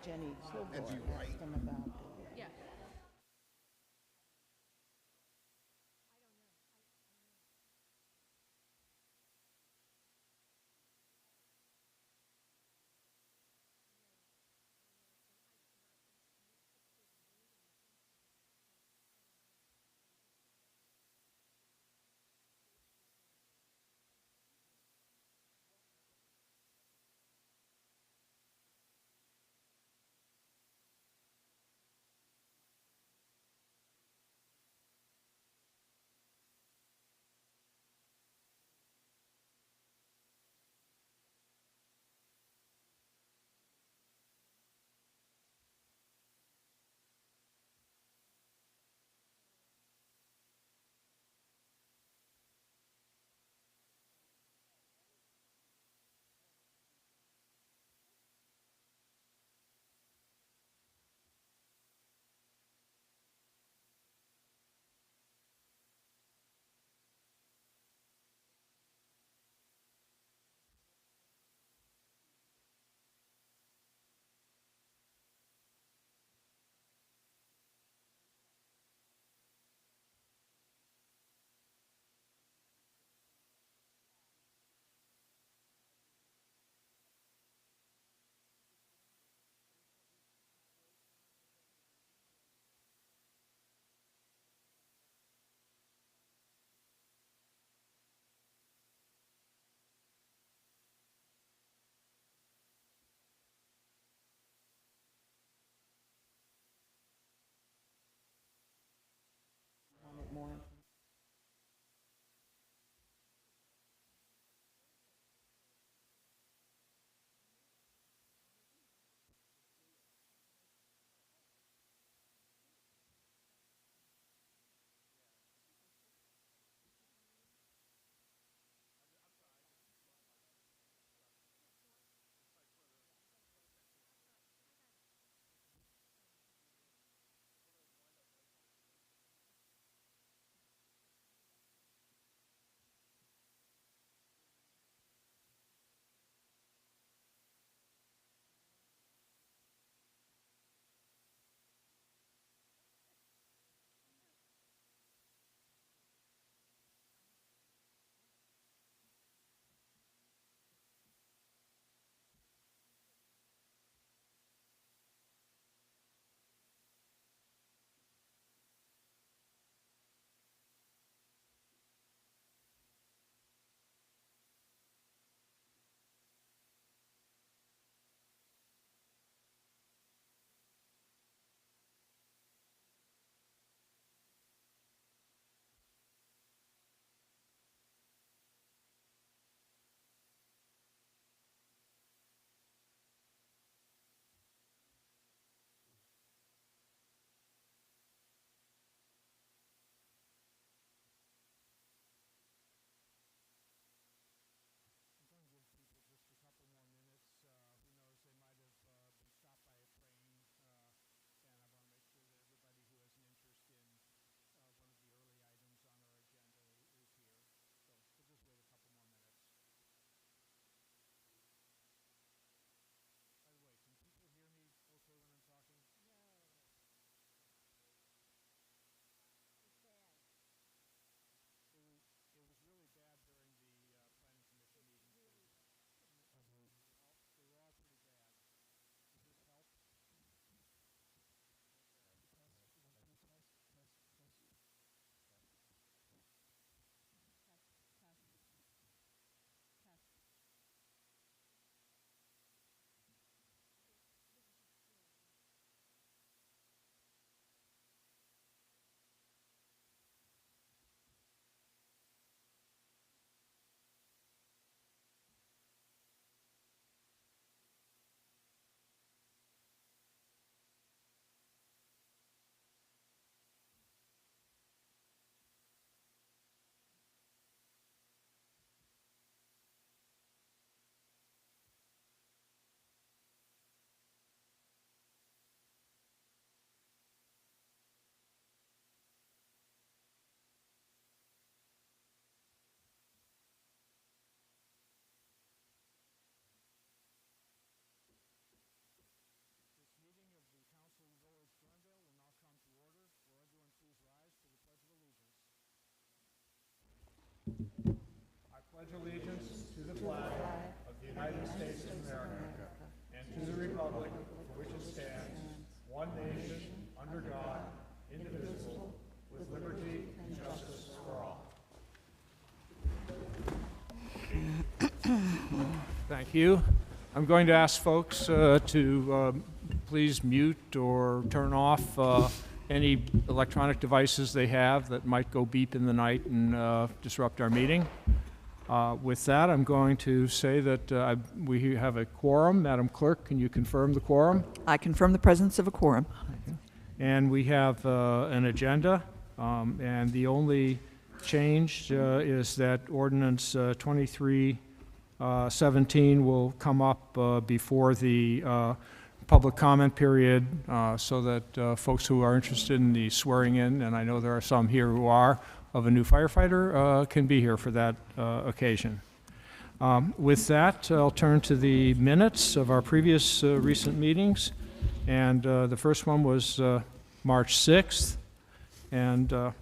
Jenny Kilgore And do you asked write? him about the Yeah. I pledge allegiance to the flag of the United States of America and to the republic for which it stands, one nation, under God, indivisible, with liberty and justice for all. Thank you. I'm going to ask folks to please mute or turn off any electronic devices they have that might go beep in the night and disrupt our meeting. With that, I'm going to say that we have a quorum. Madam Clerk, can you confirm the quorum? I confirm the presence of a quorum. And we have an agenda, and the only change is that ordinance 2317 will come up before the public comment period so that folks who are interested in the swearing in, and I know there are some here who are, of a new firefighter can be here for that occasion. With that, I'll turn to the minutes of our previous recent meetings. And the first one was March 6th. And all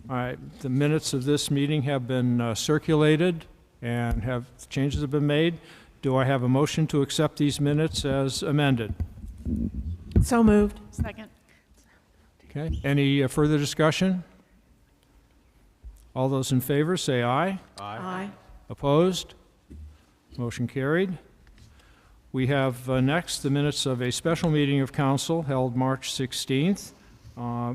right, the minutes of this meeting have been circulated and changes have been made. Do I have a motion to accept these minutes as amended? So moved. Second. Okay. Any further discussion? All those in favor say aye. Aye. Opposed? Motion carried. We have next the minutes of a special meeting of council held March 16th,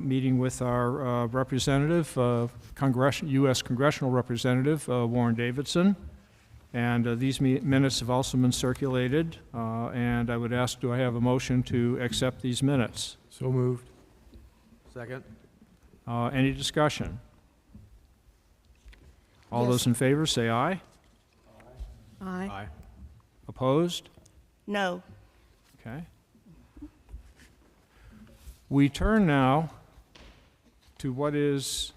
meeting with our representative, U.S. Congressional Representative Warren Davidson. And these minutes have also been circulated. And I would ask, do I have a motion to accept these minutes? So moved. Second. Any discussion? All Yes. those in favor say aye. Aye. Aye. Opposed? No. Okay. We turn now to what is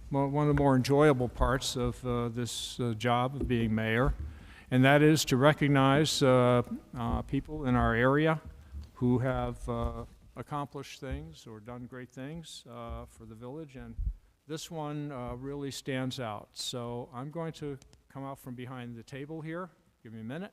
one of the more enjoyable parts of this job of being mayor, and that is to recognize people in our area who have accomplished things or done great things for the village, and this one really stands out. So I'm going to come out from behind the table here. Give me a minute.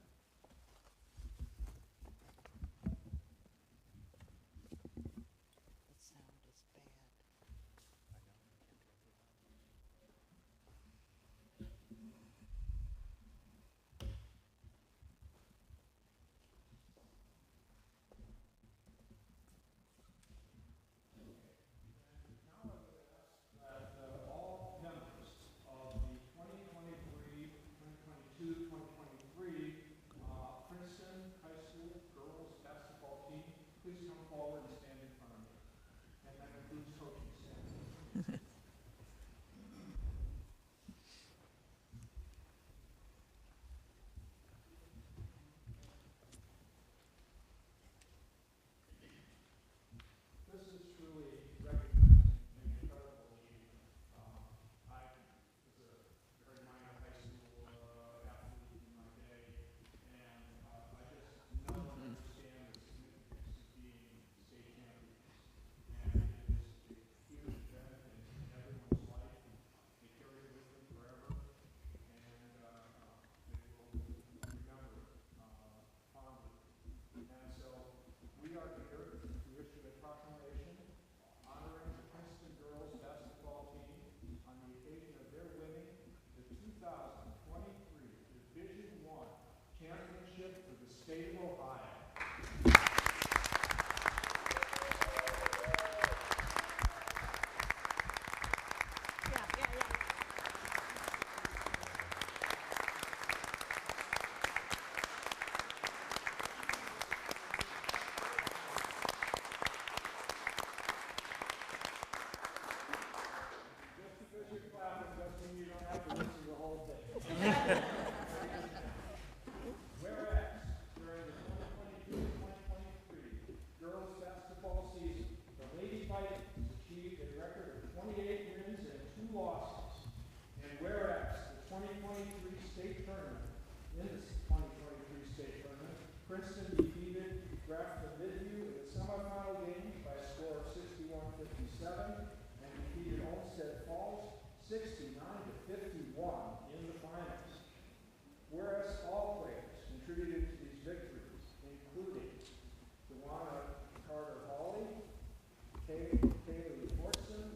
Kaylee Fortson,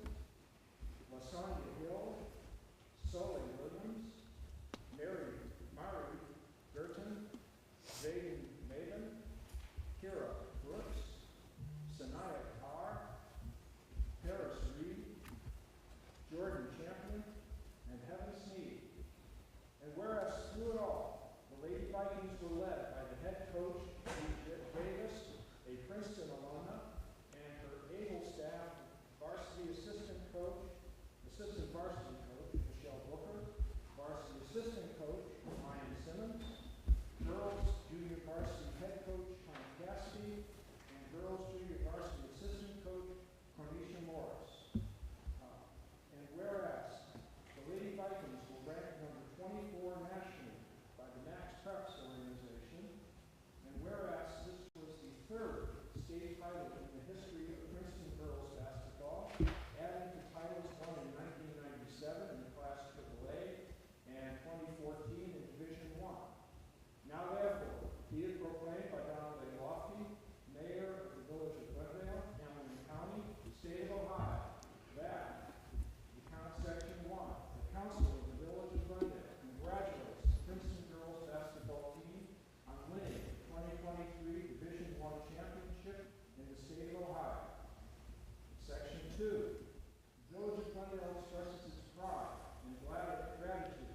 Lasagna Hill, Sully Williams, Mary Burton, Zayden Maven, Kira Brooks, Sanaya Carr, Paris Reed, Jordan Champion, and Heaven Sneed. And whereas through it all, the Lady Vikings were led by the head coach, Steve Davis, a Princeton alumna, and her able staff, varsity assistant varsity coach, Michelle Booker, varsity assistant coach, Ryan Simmons, girls junior varsity head coach, Tom Cassidy, and girls junior varsity assistant coach, Cornisha Morris. And whereas the Lady Vikings were ranked number 24 nationally by the Max Preps organization, and whereas this was the third state title in the history of Princeton girls basketball, adding to titles won in 1997 in the Class AAA and 2014 in Division I. Now therefore, be it proclaimed by Donald A. Lofty, Mayor of the Village of Glendale, Hamilton County, State of Ohio, that Section 1, the Council of the Village of Glendale congratulates the Princeton girls basketball team on winning the 2023 Division I championship in the state of Ohio. Section 2, the Village of Glendale expresses its pride and gratitude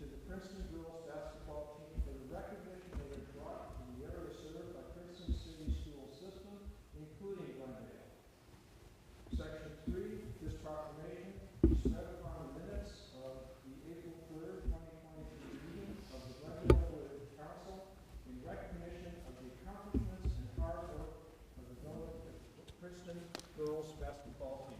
to the Princeton girls basketball team for the recognition they have brought to the area served by Princeton City School System, including Glendale. Section 3, this proclamation is read upon the minutes of the April 3rd, 2023 meeting of the Glendale Village Council in recognition of the accomplishments and hard work of the Princeton girls basketball team.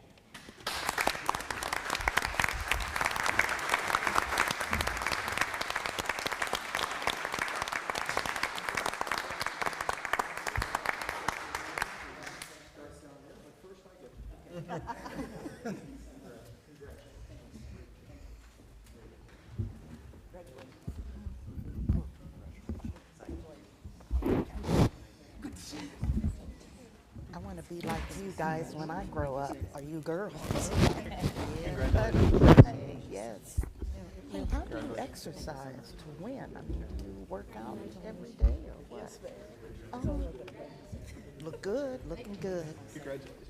I want to be like you guys when I grow up. Are you girls? Yes. Hey, how do you exercise to win? I mean, do you work out every day or what? Oh, look good, looking good. Congratulations.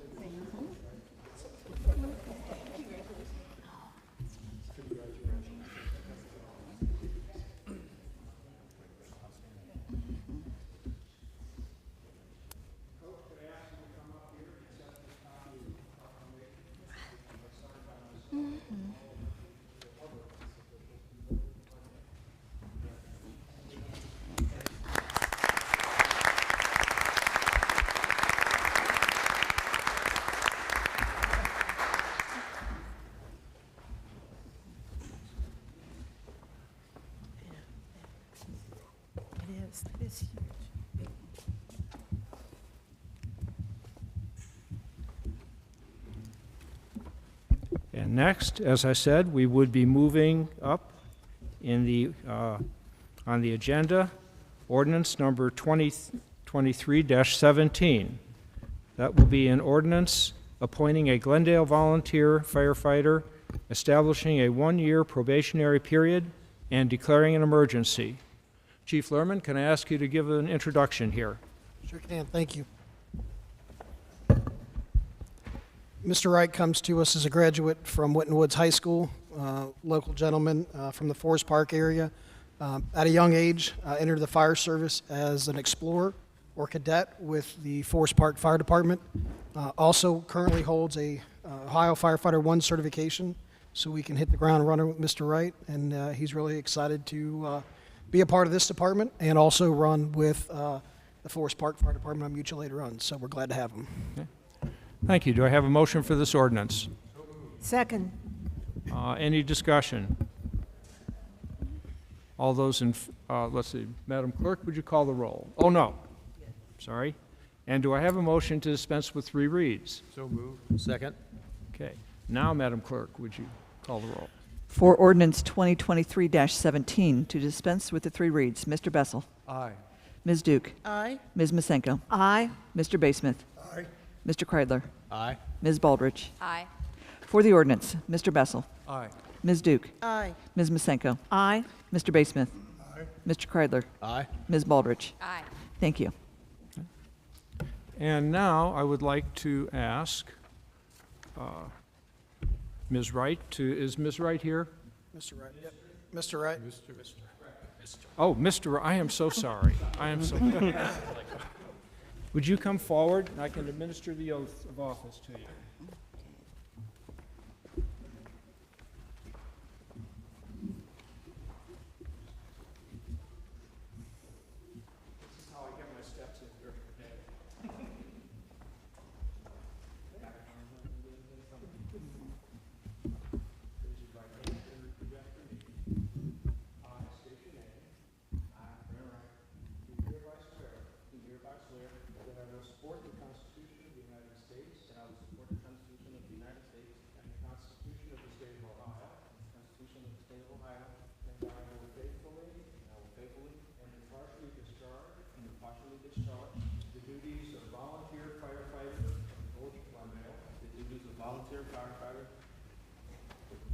It is huge. And next, as I said, we would be moving up in the, on the agenda, ordinance number 2023-17. That will be an ordinance appointing a Glendale volunteer firefighter, establishing a one-year probationary period, and declaring an emergency. Chief Lerman, can I ask you to give an introduction here? Sure can, thank you. Mr. Wright comes to us as a graduate from Whitten Woods High School, local gentleman from the Forest Park area. At a young age, entered the fire service as an explorer or cadet with the Forest Park Fire Department. Also currently holds a Ohio Firefighter 1 certification, so we can hit the ground running with Mr. Wright, and he's really excited to be a part of this department and also run with the Forest Park Fire Department on mutual aid runs, so we're glad to have him. Okay. Thank you. Do I have a motion for this ordinance? Second. Any discussion? All those in, let's see, Madam Clerk, would you call the roll? Oh, no. Sorry. And do I have a motion to dispense with 3 reads? So moved. Second. Okay. Now, Madam Clerk, would you call the roll? For ordinance 2023-17, to dispense with the 3 reads, Mr. Bessel. Aye. Ms. Duke. Aye. Ms. Masenko. Aye. Mr. Basemith. Aye. Mr. Kreidler. Aye. Ms. Baldridge. Aye. For the ordinance, Mr. Bessel. Aye. Ms. Duke. Aye. Ms. Masenko. Aye. Mr. Basemith. Mr. Kreidler. Aye. Ms. Baldridge. Aye. Thank you. And now I would like to ask Ms. Wright is Ms. Wright here? Mr. Wright. Yep. Mr. Wright. Oh, Mr. I am so sorry. I am so. Would you come forward and I can administer the oath of office to you? This is how I get my steps in here today. Raise your right hand and repeat after me. I state your name. I, Brent Wright, do hereby swear that I will support the Constitution of the United States and I will support the Constitution of the United States and the Constitution of the State of Ohio, the Constitution of the State of Ohio, and I will faithfully and impartially discharge the duties of volunteer firefighter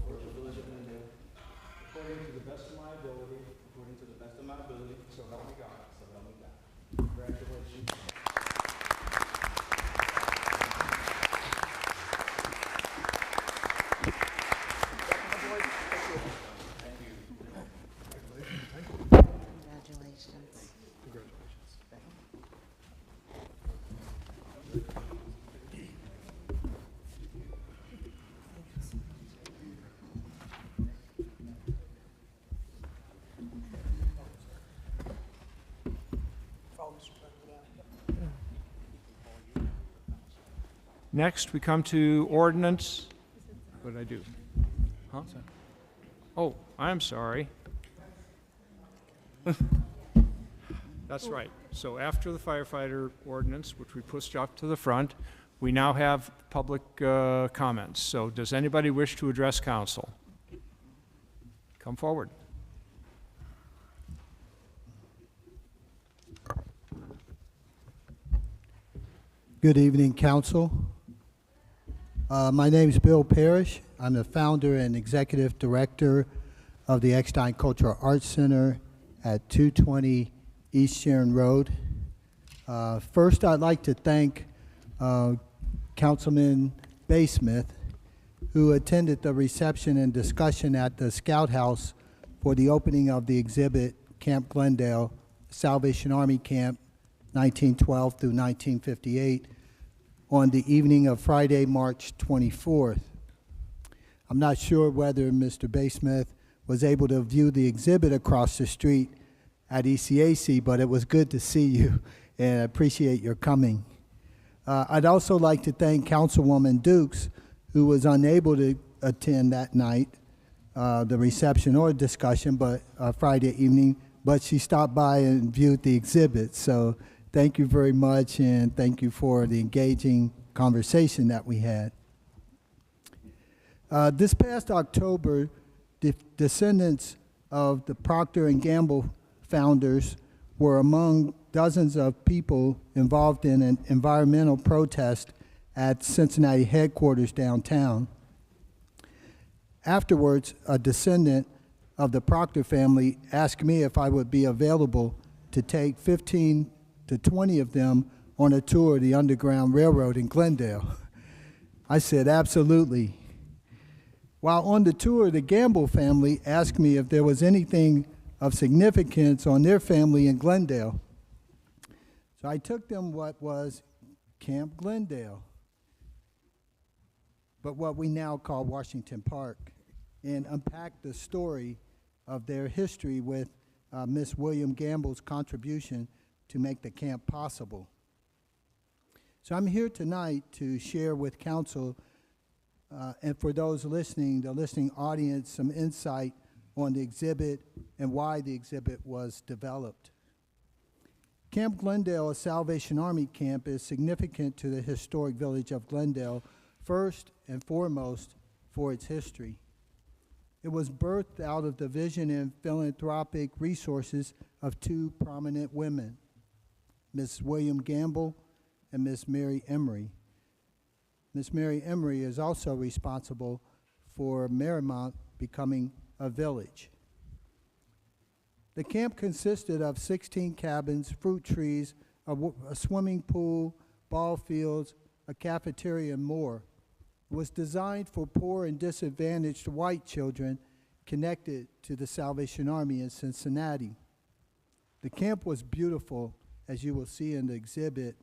of the Village of Glendale, according to the best of my ability, so help me God. Congratulations. Congratulations. Next, we come to ordinance. What did I do? Huh? Oh, I'm sorry. That's right. So after the firefighter ordinance, which we pushed up to the front, we now have public comments. So does anybody wish to address council? Come forward. Good evening, council. My name is Bill Parrish. I'm the founder and executive director of the Eckstein Cultural Arts Center at 220 East Sharon Road. First, I'd like to thank Councilman Basemith, who attended the reception and discussion at the Scout House for the opening of the exhibit Camp Glendale, Salvation Army Camp, 1912 through 1958, on the evening of Friday, March 24th. I'm not sure whether Mr. Basemith was able to view the exhibit across the street at ECAC, but it was good to see you, and I appreciate your coming. I'd also like to thank Councilwoman Dukes, who was unable to attend that night, the reception or discussion, but Friday evening, but she stopped by and viewed the exhibit. So thank you very much, and thank you for the engaging conversation that we had. This past October, descendants of the Procter & Gamble founders were among dozens of people involved in an environmental protest at Cincinnati headquarters downtown. Afterwards, a descendant of the Procter family asked me if I would be available to take 15 to 20 of them on a tour of the Underground Railroad in Glendale. I said, absolutely. While on the tour, the Gamble family asked me if there was anything of significance on their family in Glendale. So I took them what was Camp Glendale, but what we now call Washington Park, and unpacked the story of their history with Miss William Gamble's contribution to make the camp possible. So I'm here tonight to share with council and for those listening, the listening audience, some insight on the exhibit and why the exhibit was developed. Camp Glendale, a Salvation Army camp, is significant to the historic village of Glendale, first and foremost for its history. It was birthed out of the vision and philanthropic resources of two prominent women, Miss William Gamble and Miss Mary Emery. Ms. Mary Emery is also responsible for Marymount becoming a village. The camp consisted of 16 cabins, fruit trees, a swimming pool, ball fields, a cafeteria, and more. It was designed for poor and disadvantaged white children connected to the Salvation Army in Cincinnati. The camp was beautiful, as you will see in the exhibit,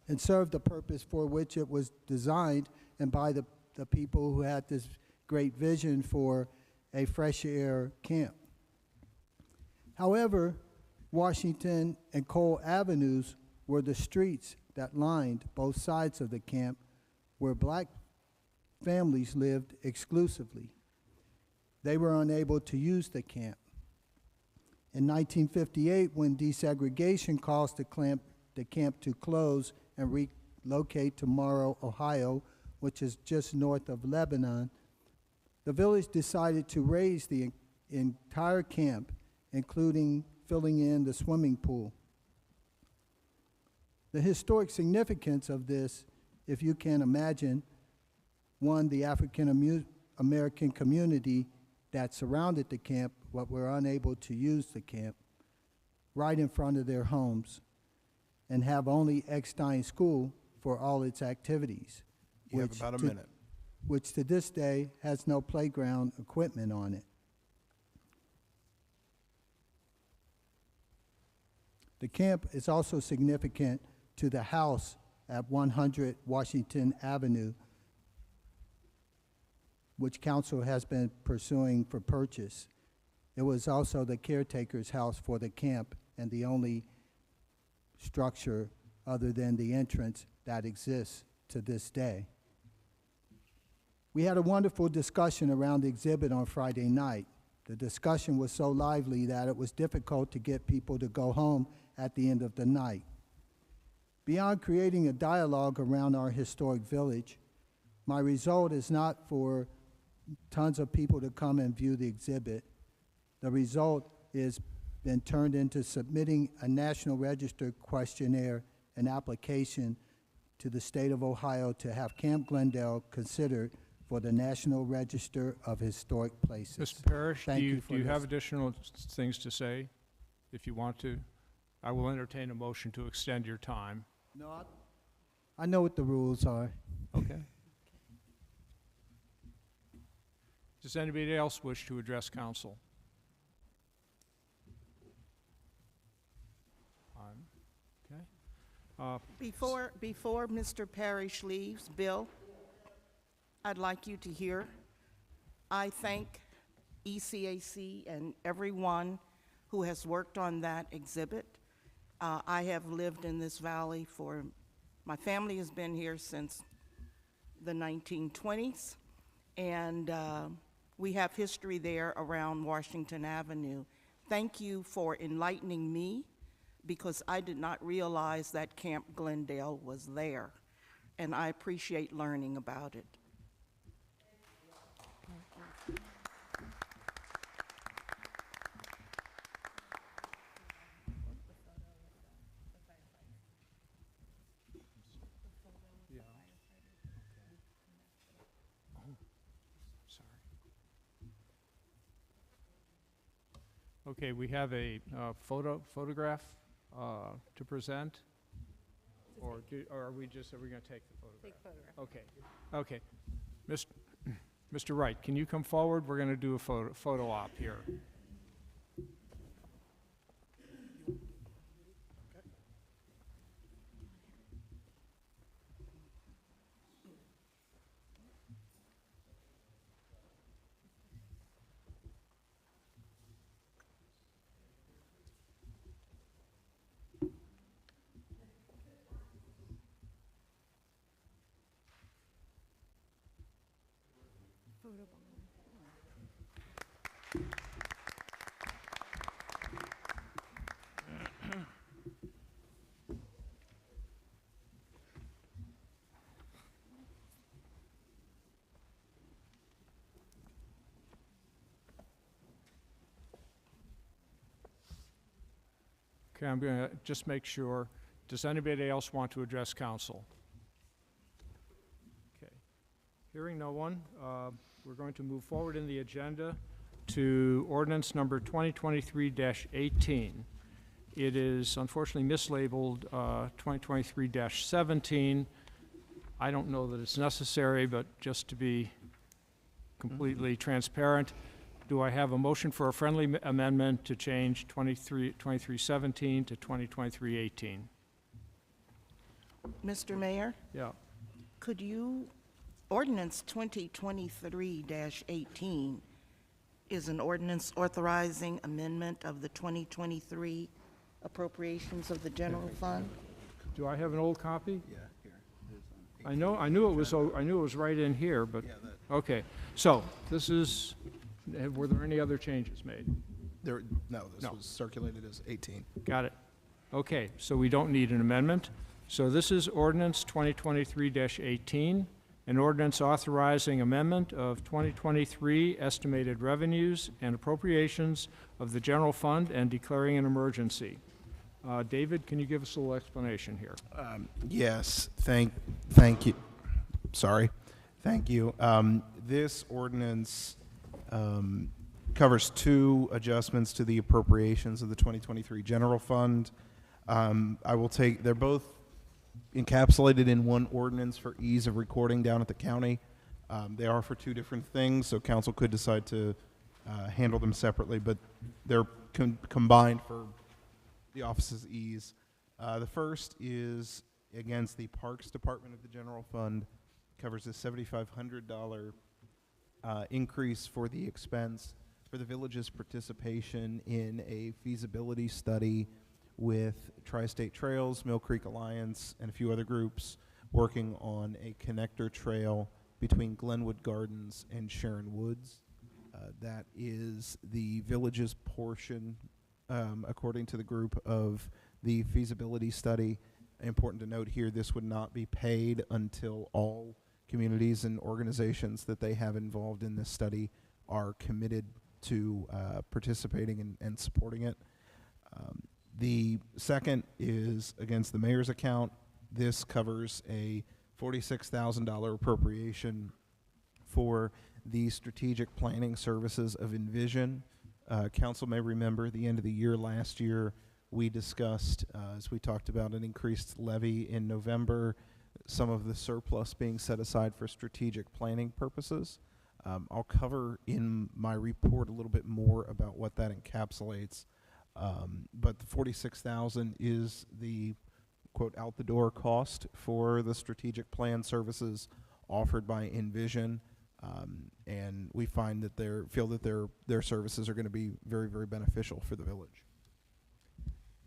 and served the purpose for which it was designed and by the people who had this great vision for a fresh air camp. However, Washington and Cole Avenues were the streets that lined both sides of the camp where black families lived exclusively. They were unable to use the camp. In 1958, when desegregation caused the camp to close and relocate to Morrow, Ohio, which is just north of Lebanon, the village decided to raise the entire camp, including filling in the swimming pool. The historic significance of this, if you can imagine, one, the African American community that surrounded the camp but were unable to use the camp right in front of their homes and have only Eckstein School for all its activities. You have about a minute. Which to this day has no playground equipment on it. The camp is also significant to the house at 100 Washington Avenue, which council has been pursuing for purchase. It was also the caretaker's house for the camp and the only structure other than the entrance that exists to this day. We had a wonderful discussion around the exhibit on Friday night. The discussion was so lively that it was difficult to get people to go home at the end of the night. Beyond creating a dialogue around our historic village, my result is not for tons of people to come and view the exhibit. The result is been turned into submitting a National Register questionnaire and application to the state of Ohio to have Camp Glendale considered for the National Register of Historic Places. Mr. Parrish, Thank do you you, for do you have this. additional things to say, if you want to? I will entertain a motion to extend your time. No, I know what the rules are. Okay. Does anybody else wish to address council? Okay. Before Mr. Parrish leaves, Bill, I'd like you to hear, I thank ECAC and everyone who has worked on that exhibit. I have lived in this valley my family has been here since the 1920s, and we have history there around Washington Avenue. Thank you for enlightening me, because I did not realize that Camp Glendale was there, and I appreciate learning about it. Yeah. Oh, sorry. Okay, we have a photograph to present, or are we going to take the photograph? Take photograph. Okay, okay. Mr. Wright, can you come forward? We're going to do a photo op here. Okay, I'm going to just make sure. Does anybody else want to address council? Hearing no one, we're going to move forward in the agenda to ordinance number 2023-18. It is unfortunately mislabeled 2023-17. I don't know that it's necessary, but just to be completely transparent, do I have a motion for a friendly amendment to change 23-17 to 2023-18? Mr. Mayor, Yeah. could you, ordinance 2023-18 is an ordinance authorizing amendment of the 2023 appropriations of the general fund? Do I have an old copy? Yeah, here. I knew it was right in here, but, okay. So, this is, were there any other changes made? No, this No. was circulated as 18. Got it. Okay, so we don't need an amendment. So this is ordinance 2023-18, an ordinance authorizing amendment of 2023 estimated revenues and appropriations of the general fund and declaring an emergency. David, can you give us a little explanation here? Yes, thank you. Sorry. Thank you. This ordinance covers two adjustments to the appropriations of the 2023 general fund. They're both encapsulated in one ordinance for ease of recording down at the county. They are for two different things, so council could decide to handle them separately, but they're combined for the office's ease. The first is against the Parks Department of the general fund, covers a $7,500 increase for the expense for the village's participation in a feasibility study with Tri-State Trails, Mill Creek Alliance, and a few other groups working on a connector trail between Glenwood Gardens and Sharon Woods. That is the village's portion, according to the group, of the feasibility study. Important to note here, this would not be paid until all communities and organizations that they have involved in this study are committed to participating and supporting it. The second is against the mayor's account. This covers a $46,000 appropriation for the strategic planning services of Envision. Council may remember the end of the year last year, we discussed, as we talked about, an increased levy in November, some of the surplus being set aside for strategic planning purposes. I'll cover in my report a little bit more about what that encapsulates. But the $46,000 is the quote out the door cost for the strategic plan services offered by Envision, and we find that feel that their services are going to be very, very beneficial for the village.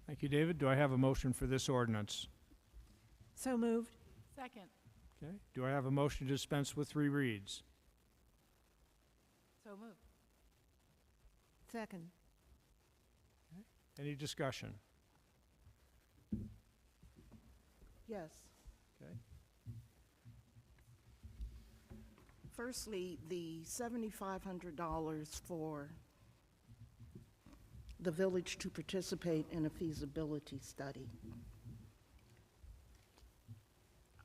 Thank you, David. Do I have a motion for this ordinance? So moved. Second. Okay. Do I have a motion to dispense with three reads? So moved. Second. Any discussion? Yes. Okay. Firstly, the $7,500 for the village to participate in a feasibility study.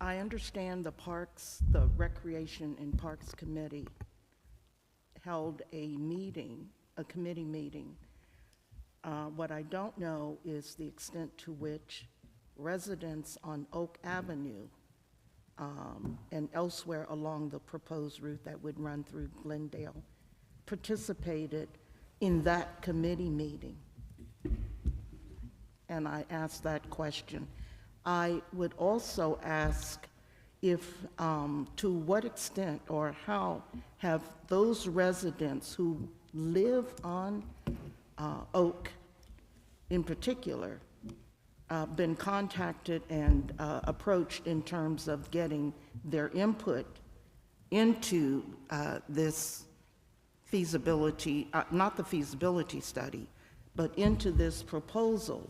I understand the Recreation and Parks Committee held a committee meeting. What I don't know is the extent to which residents on Oak Avenue and elsewhere along the proposed route that would run through Glendale participated in that committee meeting. And I asked that question. I would also ask if, to what extent or how have those residents who live on Oak in particular been contacted and approached in terms of getting their input into this feasibility, not the feasibility study, but into this proposal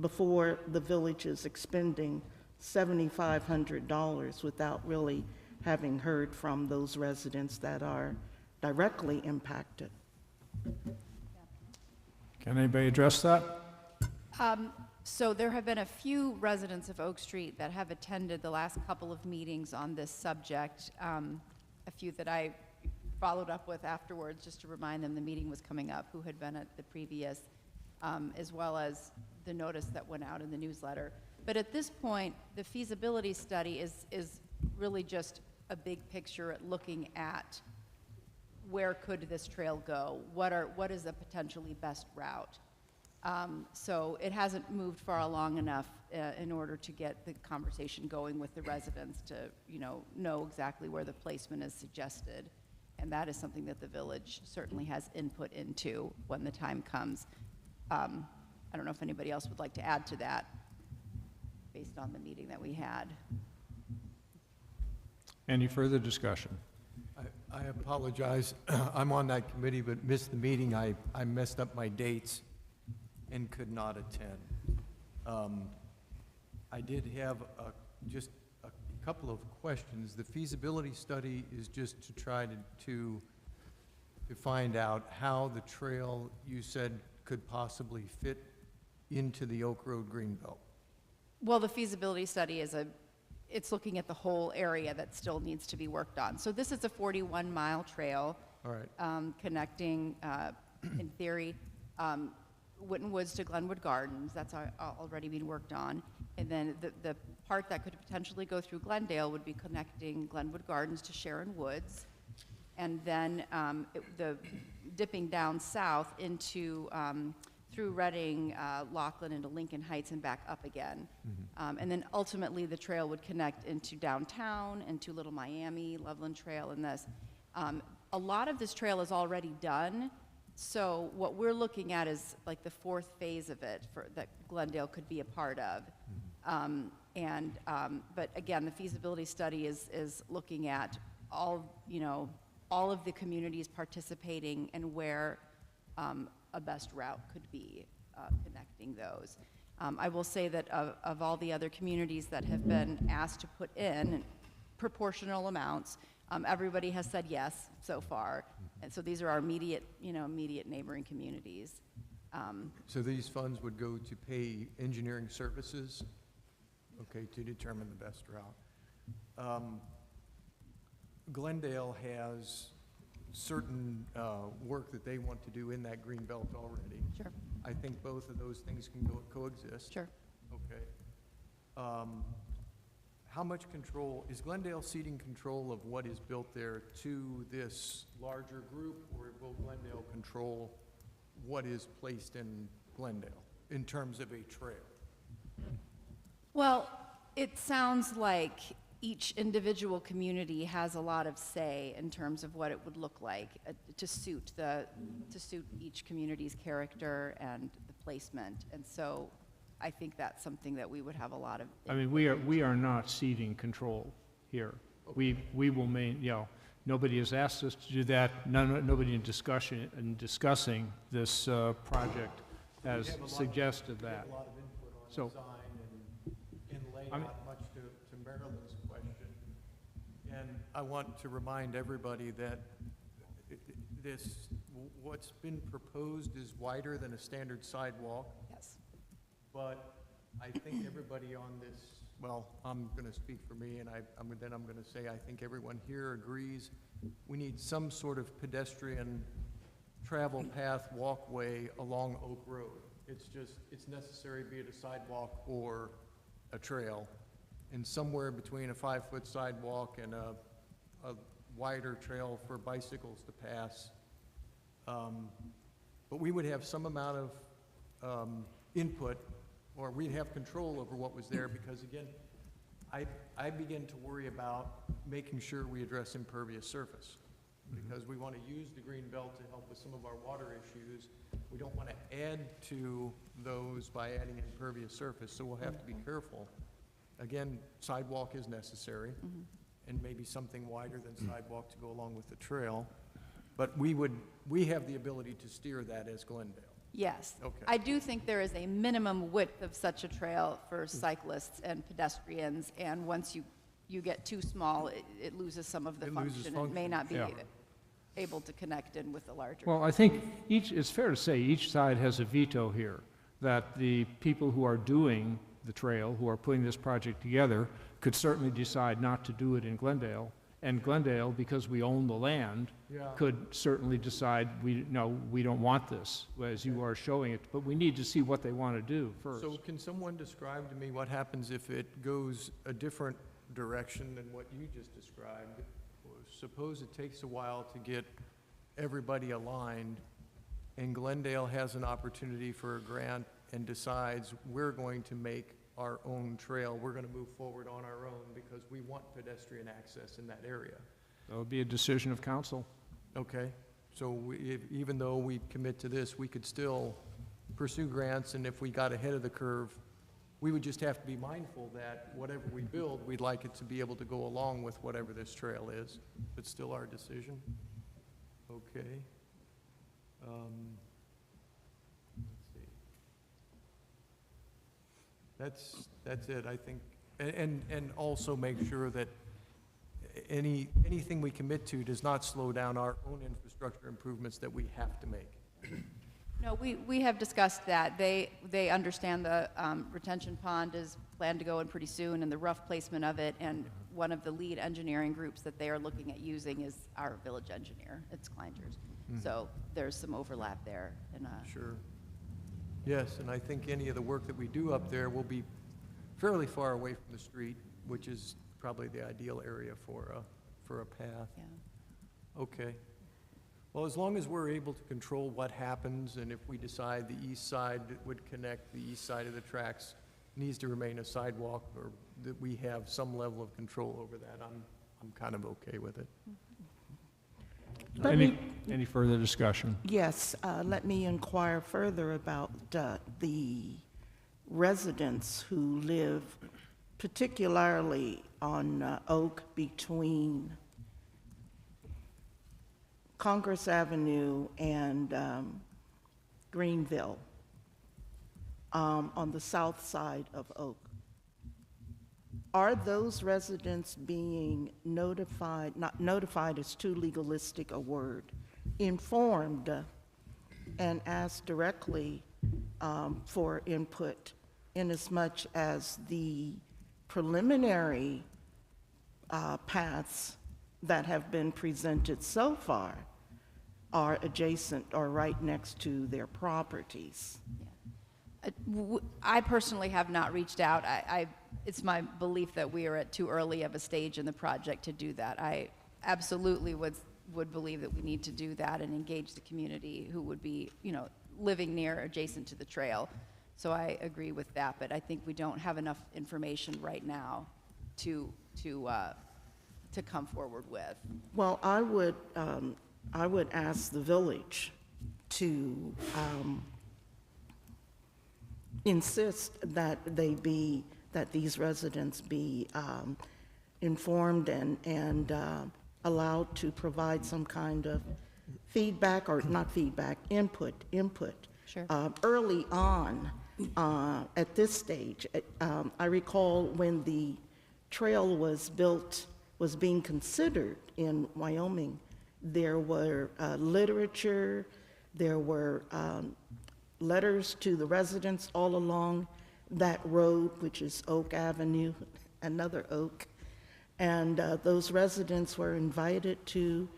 before the village is expending $7,500 without really having heard from those residents that are directly impacted. Can anybody address that? So there have been a few residents of Oak Street that have attended the last couple of meetings on this subject. A few that I followed up with afterwards, just to remind them the meeting was coming up, who had been at the previous, as well as the notice that went out in the newsletter. But at this point, the feasibility study is really just a big picture at looking at where could this trail go? What is a potentially best route? So it hasn't moved far along enough in order to get the conversation going with the residents to, know exactly where the placement is suggested. And that is something that the village certainly has input into when the time comes. I don't know if anybody else would like to add to that based on the meeting that we had. Any further discussion? I apologize. I'm on that committee but missed the meeting. I messed up my dates and could not attend. I did have just a couple of questions. The feasibility study is just to try to find out how the trail you said could possibly fit into the Oak Road Greenbelt. Well, the feasibility study it's looking at the whole area that still needs to be worked on. So this is a 41-mile trail. All right. Connecting, in theory, Witten Woods to Glenwood Gardens. That's already being worked on. And then the part that could potentially go through Glendale would be connecting Glenwood Gardens to Sharon Woods. And then the dipping down south into through Reading, Laughlin, into Lincoln Heights, and back up again. And then ultimately, the trail would connect into downtown, into Little Miami, Loveland Trail, and this. A lot of this trail is already done, so what we're looking at is like the fourth phase of it that Glendale could be a part of. But again, the feasibility study is looking at all of the communities participating and where a best route could be connecting those. I will say that of all the other communities that have been asked to put in proportional amounts, everybody has said yes so far. And so these are our immediate neighboring communities. So these funds would go to pay engineering services, okay, to determine the best route. Glendale has certain work that they want to do in that green belt already. Sure. I think both of those things can coexist. Sure. Okay. How much control, is Glendale ceding control of what is built there to this larger group, or will Glendale control what is placed in Glendale in terms of a trail? Well, it sounds like each individual community has a lot of say in terms of what it would look like to suit each community's character and the placement. And so I think that's something that we would have a lot of. I mean, we are not ceding control here. We will nobody has asked us to do that. Nobody in discussing this project has suggested that. We have a lot of input on So- design and layout, much to Marilyn's question. And I want to remind everybody that what's been proposed is wider than a standard sidewalk. Yes. But I think everybody on this, well, I'm going to speak for me, and I'm going to say I think everyone here agrees we need some sort of pedestrian travel path, walkway along Oak Road. It's necessary, be it a sidewalk or a trail, and somewhere between a 5-foot sidewalk and a wider trail for bicycles to pass. But we would have some amount of input, or we'd have control over what was there, because again, I begin to worry about making sure we address impervious surface, because we want to use the green belt to help with some of our water issues. We don't want to add to those by adding impervious surface, so we'll have to be careful. Again, sidewalk is necessary, and maybe something wider than sidewalk to go along with the trail, but we have the ability to steer that as Glendale. Yes. Okay. I do think there is a minimum width of such a trail for cyclists and pedestrians, and once you get too small, it loses some of the It loses function. It may function. not be Yeah. able to connect in with the larger. Well, I think it's fair to say each side has a veto here, that the people who are doing the trail, who are putting this project together, could certainly decide not to do it in Glendale And Glendale, because we own the land, Yeah. could certainly decide, we don't want this, as you are showing it, but we need to see what they want to do first. So can someone describe to me what happens if it goes a different direction than what you just described? Suppose it takes a while to get everybody aligned, and Glendale has an opportunity for a grant and decides we're going to make our own trail, we're going to move forward on our own because we want pedestrian access in that area. That would be a decision of council. Okay, so even though we commit to this, we could still pursue grants, and if we got ahead of the curve, we would just have to be mindful that whatever we build, we'd like it to be able to go along with whatever this trail is. It's still our decision. Okay. Let's see. That's it, I think. And also make sure that anything we commit to does not slow down our own infrastructure improvements that we have to make. No, we have discussed that. They understand the retention pond is planned to go in pretty soon and the rough placement of it, and one of the lead engineering groups that they are looking at using is our village engineer. It's Kleinger's. So there's some overlap there. And, Sure. Yes, and I think any of the work that we do up there will be fairly far away from the street, which is probably the ideal area for a path. yeah. Okay. Well, as long as we're able to control what happens, and if we decide the east side that would connect the east side of the tracks needs to remain a sidewalk, or that we have some level of control over that, I'm kind of okay with it. Let me- Any further discussion? Yes, let me inquire further about the residents who live particularly on Oak between Congress Avenue and Greenville, on the south side of Oak. Are those residents being notified, not notified is too legalistic a word, informed and asked directly for input, inasmuch as the preliminary paths that have been presented so far are adjacent or right next to their properties? I personally have not reached out. It's my belief that we are at too early of a stage in the project to do that. I absolutely would believe that we need to do that and engage the community who would be, living near, adjacent to the trail. So I agree with that, but I think we don't have enough information right now to come forward with. Well, I would ask the village to insist that these residents be informed and allowed to provide some kind of feedback, or not feedback, input. Sure. Early on, at this stage, I recall when the trail was being considered in Wyoming, there were literature, there were letters to the residents all along that road, which is Oak Avenue, another Oak. And those residents were invited to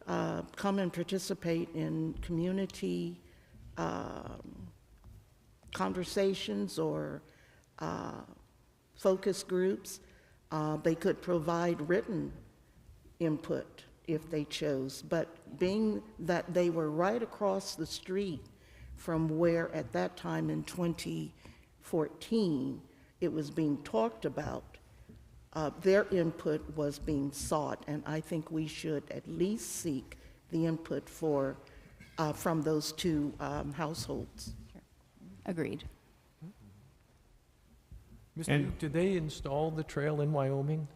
come and participate in community conversations or focus groups. They could provide written input if they chose, but being that they were right across the street from where at that time in 2014 it was being talked about, their input was being sought, and I think we should at least seek the input from those two households. Sure. Agreed. Mr. And- Duke, did they install the trail in Wyoming?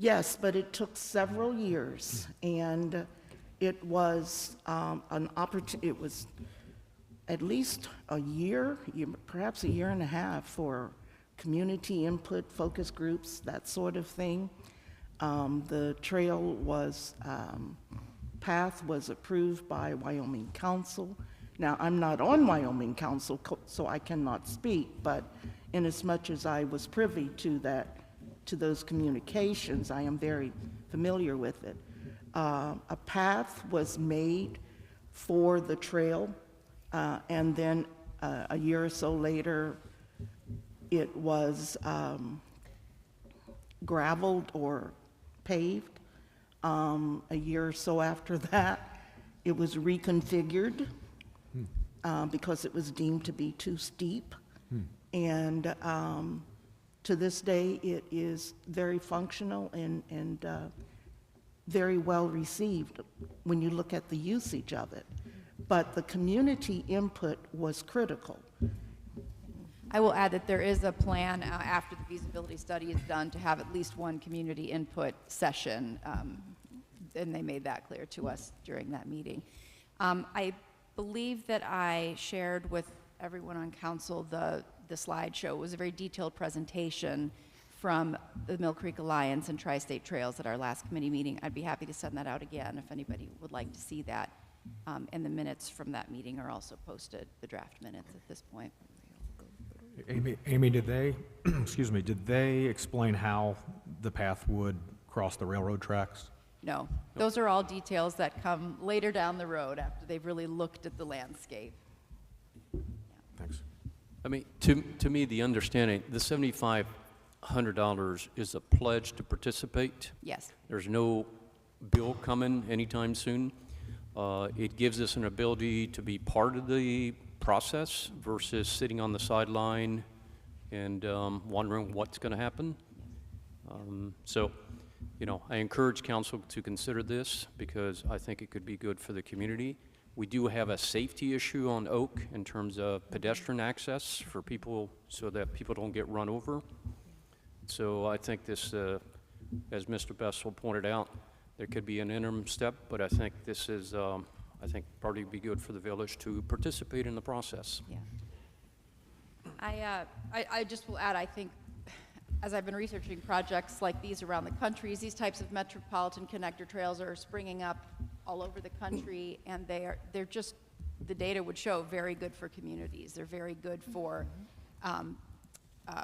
Yes, but it took several years, and it was it was at least a year, perhaps a year and a half for community input, focus groups, that sort of thing. The trail path was approved by Wyoming Council. Now, I'm not on Wyoming Council, so I cannot speak, but inasmuch as I was privy to those communications, I am very familiar with it. A path was made for the trail, and then a year or so later, it was gravelled or paved. A year or so after that, it was reconfigured because it was deemed to be too steep. And to this day, it is very functional and very well received when you look at the usage of it. But the community input was critical. I will add that there is a plan after the feasibility study is done to have at least one community input session, and they made that clear to us during that meeting. I believe that I shared with everyone on council the slideshow. It was a very detailed presentation from the Mill Creek Alliance and Tri-State Trails at our last committee meeting. I'd be happy to send that out again if anybody would like to see that. And the minutes from that meeting are also posted, the draft minutes at this point. Amy, did they, excuse me, did they explain how the path would cross the railroad tracks? No, those are all details that come later down the road after they've really looked at the landscape. Thanks. I mean, to me, the understanding, the $7,500 is a pledge to participate. Yes. There's no bill coming anytime soon. It gives us an ability to be part of the process versus sitting on the sideline and wondering what's going to happen. So, you know, I encourage council to consider this because I think it could be good for the community. We do have a safety issue on Oak in terms of pedestrian access for people so that people don't get run over. So I think this, as Mr. Bessel pointed out, there could be an interim step, but I think this is, I think probably be good for the village to participate in the process. Yeah. I just will add, I think, as I've been researching projects like these around the country, these types of metropolitan connector trails are springing up all over the country, and they're just, the data would show, very good for communities. They're very good for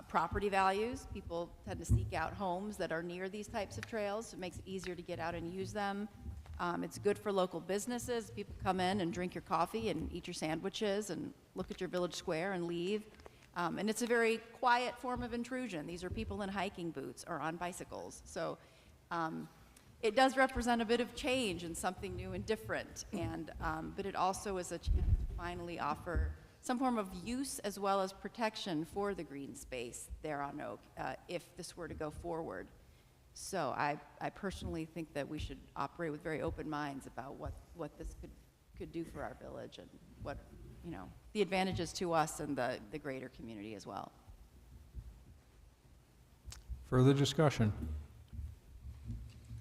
property values. People tend to seek out homes that are near these types of trails. It makes it easier to get out and use them. It's good for local businesses. People come in and drink your coffee and eat your sandwiches and look at your village square and leave. And it's a very quiet form of intrusion. These are people in hiking boots or on bicycles. So it does represent a bit of change and something new and different. And, but it also is a chance to finally offer some form of use as well as protection for the green space there on Oak if this were to go forward. So I personally think that we should operate with very open minds about what this could do for our village and what, you know, the advantages to us and the greater community as well. Further discussion?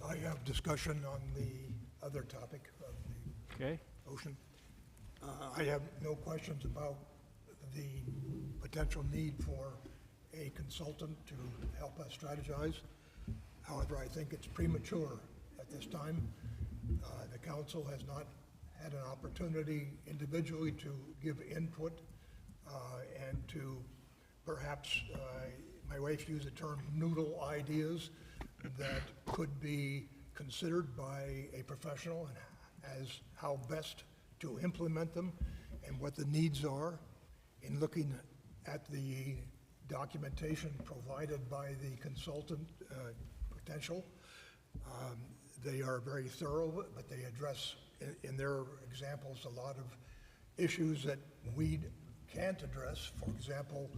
I have discussion on the other topic of the Okay. ocean. I have no questions about the potential need for a consultant to help us strategize. However, I think it's premature at this time. The council has not had an opportunity individually to give input and to perhaps, my wife used the term noodle ideas that could be considered by a professional and as how best to implement them and what the needs are. In looking at the documentation provided by the consultant potential, they are very thorough, but they address in their examples a lot of issues that we can't address. For example,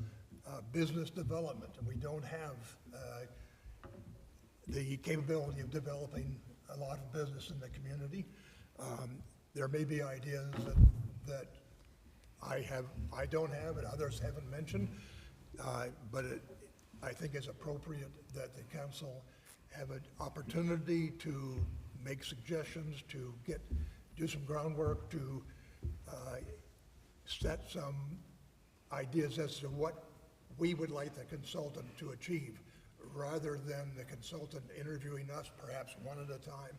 business development, and we don't have the capability of developing a lot of business in the community. There may be ideas that I don't have and others haven't mentioned, but I think it's appropriate that the council have an opportunity to make suggestions, to do some groundwork, to set some ideas as to what we would like the consultant to achieve, rather than the consultant interviewing us perhaps one at a time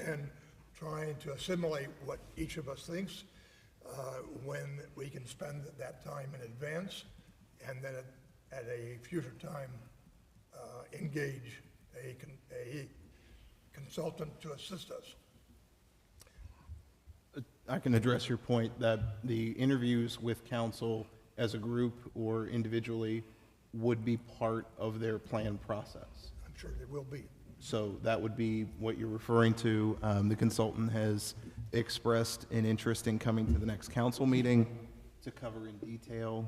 and trying to assimilate what each of us thinks when we can spend that time in advance and then at a future time engage a consultant to assist us. I can address your point that the interviews with council as a group or individually would be part of their plan process. I'm sure there will be. So that would be what you're referring to. The consultant has expressed an interest in coming to the next council meeting to cover in detail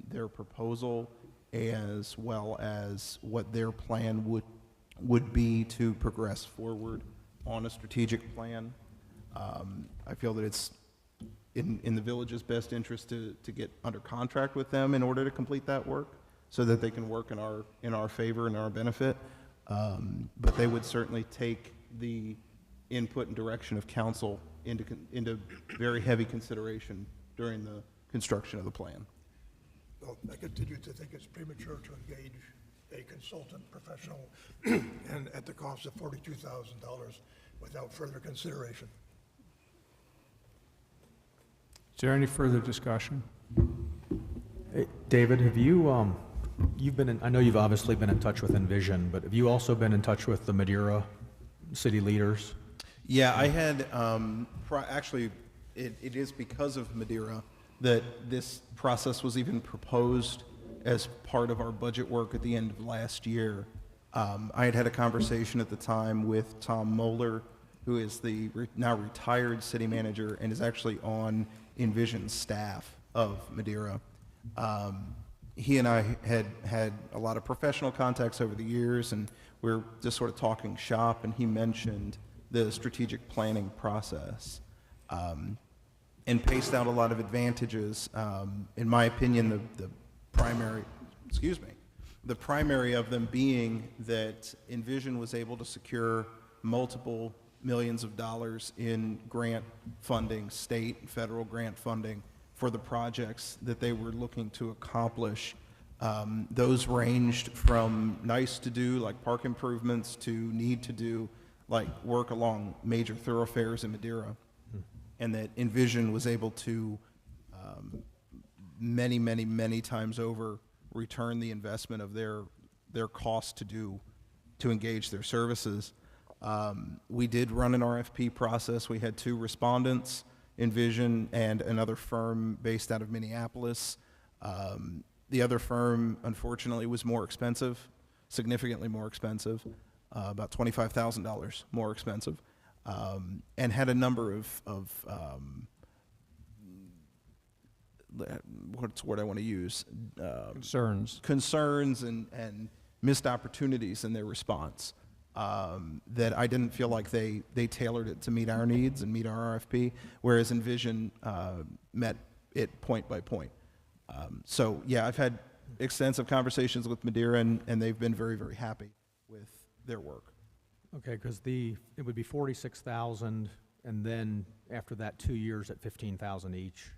their proposal, as well as what their plan would be to progress forward on a strategic plan. I feel that it's in the village's best interest to get under contract with them in order to complete that work, so that they can work in our favor and our benefit. But they would certainly take the input and direction of council into very heavy consideration during the construction of the plan. Well, I continue to think it's premature to engage a consultant professional and at the cost of $42,000 without further consideration. Is there any further discussion? Hey, David, have you, you've been in, I know you've obviously been in touch with Envision, but have you also been in touch with the Madeira city leaders? Yeah, I had, actually, it is because of Madeira that this process was even proposed as part of our budget work at the end of last year. I had a conversation at the time with Tom Moeller, who is the now retired city manager and is actually on Envision's staff of Madeira. He and I had a lot of professional contacts over the years, and we were just sort of talking shop, and he mentioned the strategic planning process and paced out a lot of advantages. In my opinion, the primary of them being that Envision was able to secure multiple millions of dollars in grant funding, state and federal grant funding, for the projects that they were looking to accomplish. Those ranged from nice to do, like park improvements, to need to do, like work along major thoroughfares in Madeira. And that Envision was able to many times over return the investment of their cost to engage their services. We did run an RFP process. We had 2 respondents, Envision and another firm based out of Minneapolis. The other firm, unfortunately, was more expensive, significantly more expensive, about $25,000 more expensive, and had a number of what's the word I want to use? Concerns and missed opportunities in their response. That I didn't feel like they tailored it to meet our needs and meet our RFP, whereas Envision met it point by point. So yeah, I've had extensive conversations with Madeira, and they've been very happy with their work. Okay, because it would be 46,000, and then after that 2 years at 15,000 each.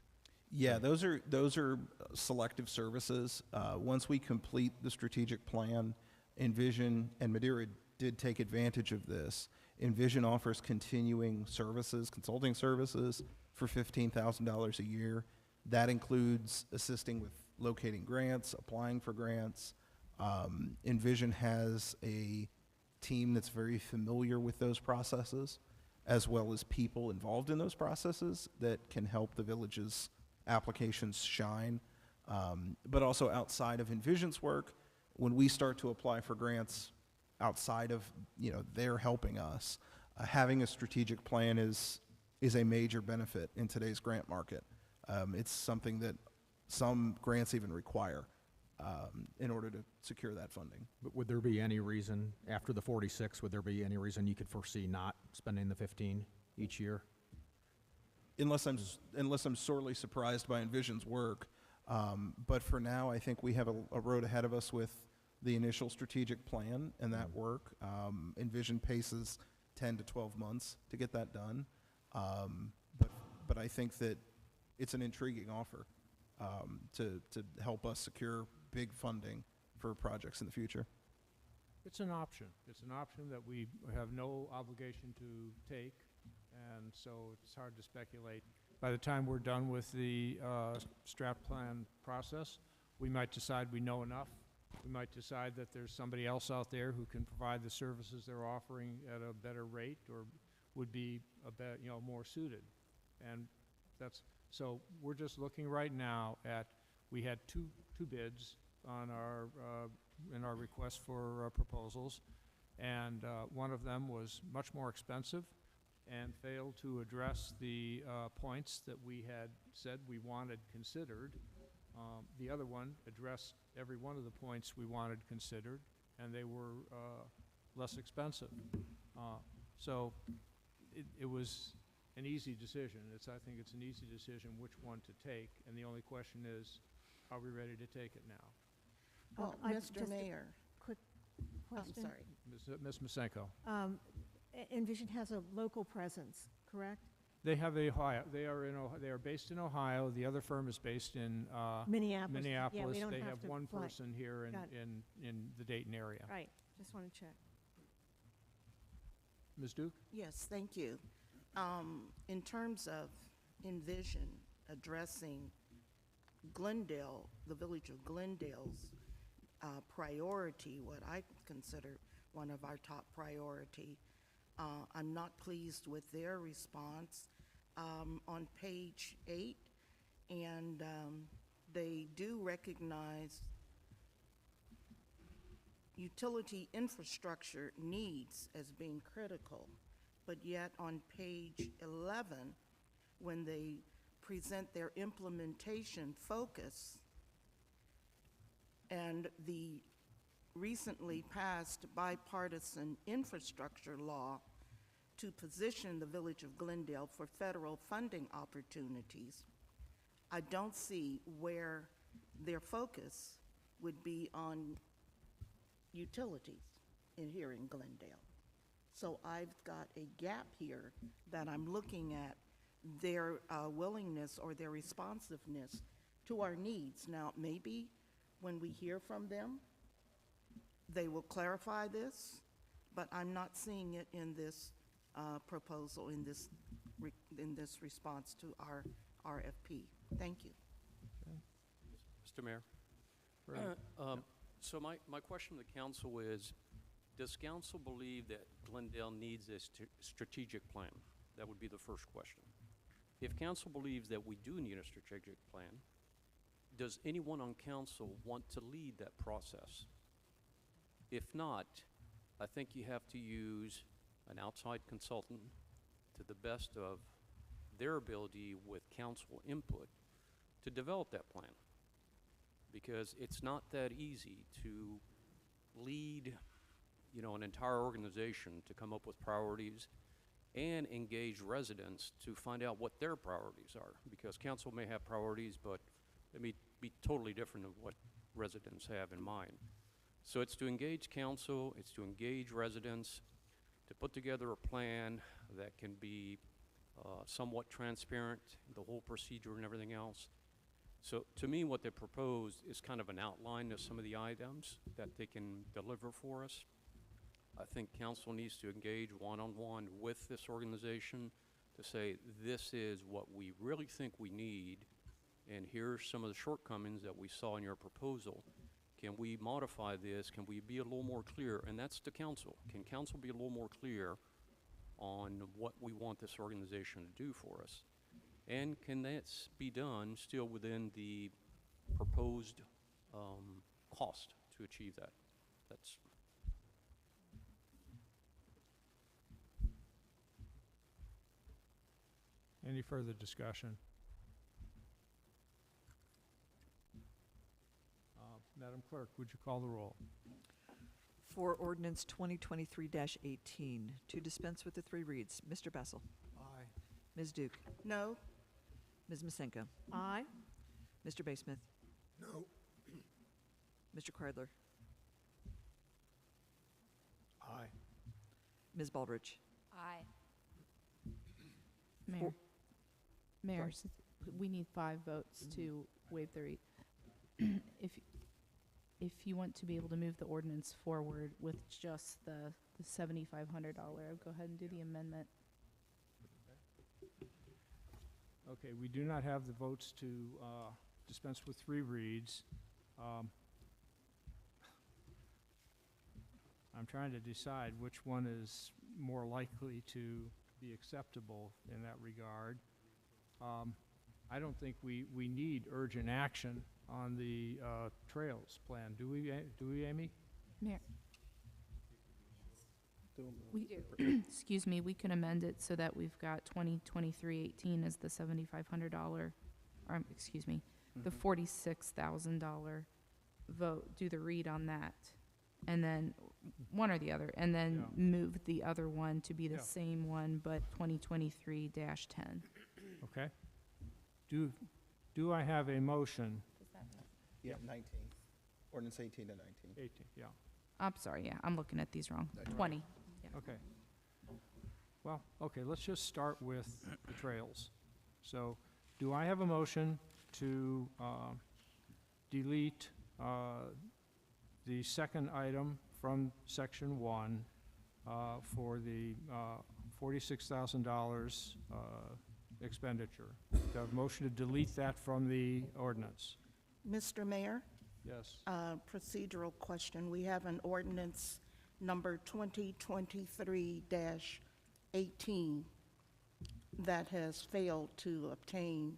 Yeah, those are selective services. Once we complete the strategic plan, Envision and Madeira did take advantage of this. Envision offers continuing services, consulting services, for $15,000 a year. That includes assisting with locating grants, applying for grants. Envision has a team that's very familiar with those processes, as well as people involved in those processes that can help the village's applications shine. But also outside of Envision's work, when we start to apply for grants outside of, they're helping us, having a strategic plan is a major benefit in today's grant market. It's something that some grants even require in order to secure that funding. But would there be any reason, after the 46, would there be any reason you could foresee not spending the 15 each year? Unless I'm sorely surprised by Envision's work. But for now, I think we have a road ahead of us with the initial strategic plan and that work. Envision paces 10 to 12 months to get that done. But I think that it's an intriguing offer to help us secure big funding for projects in the future. It's an option. It's an option that we have no obligation to take, and so it's hard to speculate. By the time we're done with the strat plan process, we might decide we know enough. we might decide that there's somebody else out there who can provide the services they're offering at a better rate or would be a better, more suited. And so we're just looking right now at, we had two bids on in our request for proposals, and one of them was much more expensive and failed to address the points that we had said we wanted considered. The other one addressed every one of the points we wanted considered, and they were less expensive. So it was an easy decision. I think it's an easy decision which one to take, and the only question is, are we ready to take it now? Well, Mr. Mayor, Quick I'm question. sorry. Ms. Masenko. Envision has a local presence, correct? They have Ohio. They are based in Ohio. The other firm is based in Minneapolis. Minneapolis. Yeah, we don't They have have to one fly. person here Got in the Dayton area. Right, just want to check. Ms. Duke? Yes, thank you. In terms of Envision addressing Glendale, the village of Glendale's priority, what I consider one of our top priority, I'm not pleased with their response on page 8, and they do recognize utility infrastructure needs as being critical, but yet on page 11, when they present their implementation focus and the recently passed bipartisan infrastructure law to position the village of Glendale for federal funding opportunities, I don't see where their focus would be on utilities here in Glendale. So I've got a gap here that I'm looking at their willingness or their responsiveness to our needs. Now, maybe when we hear from them, they will clarify this, but I'm not seeing it in this proposal, in this response to our RFP. Thank you. Mr. Mayor? Right. So my question to the council is, does council believe that Glendale needs a strategic plan? That would be the first question. If council believes that we do need a strategic plan, does anyone on council want to lead that process? If not, I think you have to use an outside consultant to the best of their ability with council input to develop that plan. Because it's not that easy to lead, an entire organization to come up with priorities and engage residents to find out what their priorities are. Because council may have priorities, but they may be totally different than what residents have in mind. So it's to engage council, it's to engage residents, to put together a plan that can be somewhat transparent, the whole procedure and everything else. So to me, what they proposed is kind of an outline of some of the items that they can deliver for us. I think council needs to engage one-on-one with this organization to say, this is what we really think we need, and here's some of the shortcomings that we saw in your proposal. Can we modify this? Can we be a little more clear? And that's the council. Can council be a little more clear on what we want this organization to do for us? And can that be done still within the proposed cost to achieve that? That's Any further discussion? Madam Clerk, would you call the roll? For ordinance 2023-18, to dispense with the three reads, Mr. Bessel. Aye. Ms. Duke. No? Ms. Masenko. Aye. Mr. Basemith. No. Mr. Kreidler. Aye. Ms. Baldridge. Aye. Mayor, Mayor, Sorry. since we need 5 votes to waive the read. If you want to be able to move the ordinance forward with just the $7,500, go ahead and do the amendment. Okay, we do not have the votes to dispense with three reads. I'm trying to decide which one is more likely to be acceptable in that regard. I don't think we need urgent action on the trails plan, do we, Amy? Mayor. Excuse me, we can amend it so that we've got 2023-18 as the $7,500, or, excuse me, the $46,000 vote, do the read on that, and then, one or the other, and then Yeah. move the other one to be the Yeah. same one, but 2023-10. Okay. Do I have a motion? Yeah, 19. Ordinance 18 to 19. 18, yeah, I'm sorry, yeah, I'm looking at these wrong. 20. Yeah. okay. Well, okay, let's just start with the trails. So, do I have a motion to delete the second item from section 1 for the $46,000 expenditure? Do I have a motion to delete that from the ordinance? Mr. Mayor, Yes. procedural question. We have an ordinance number 2023-18 that has failed to obtain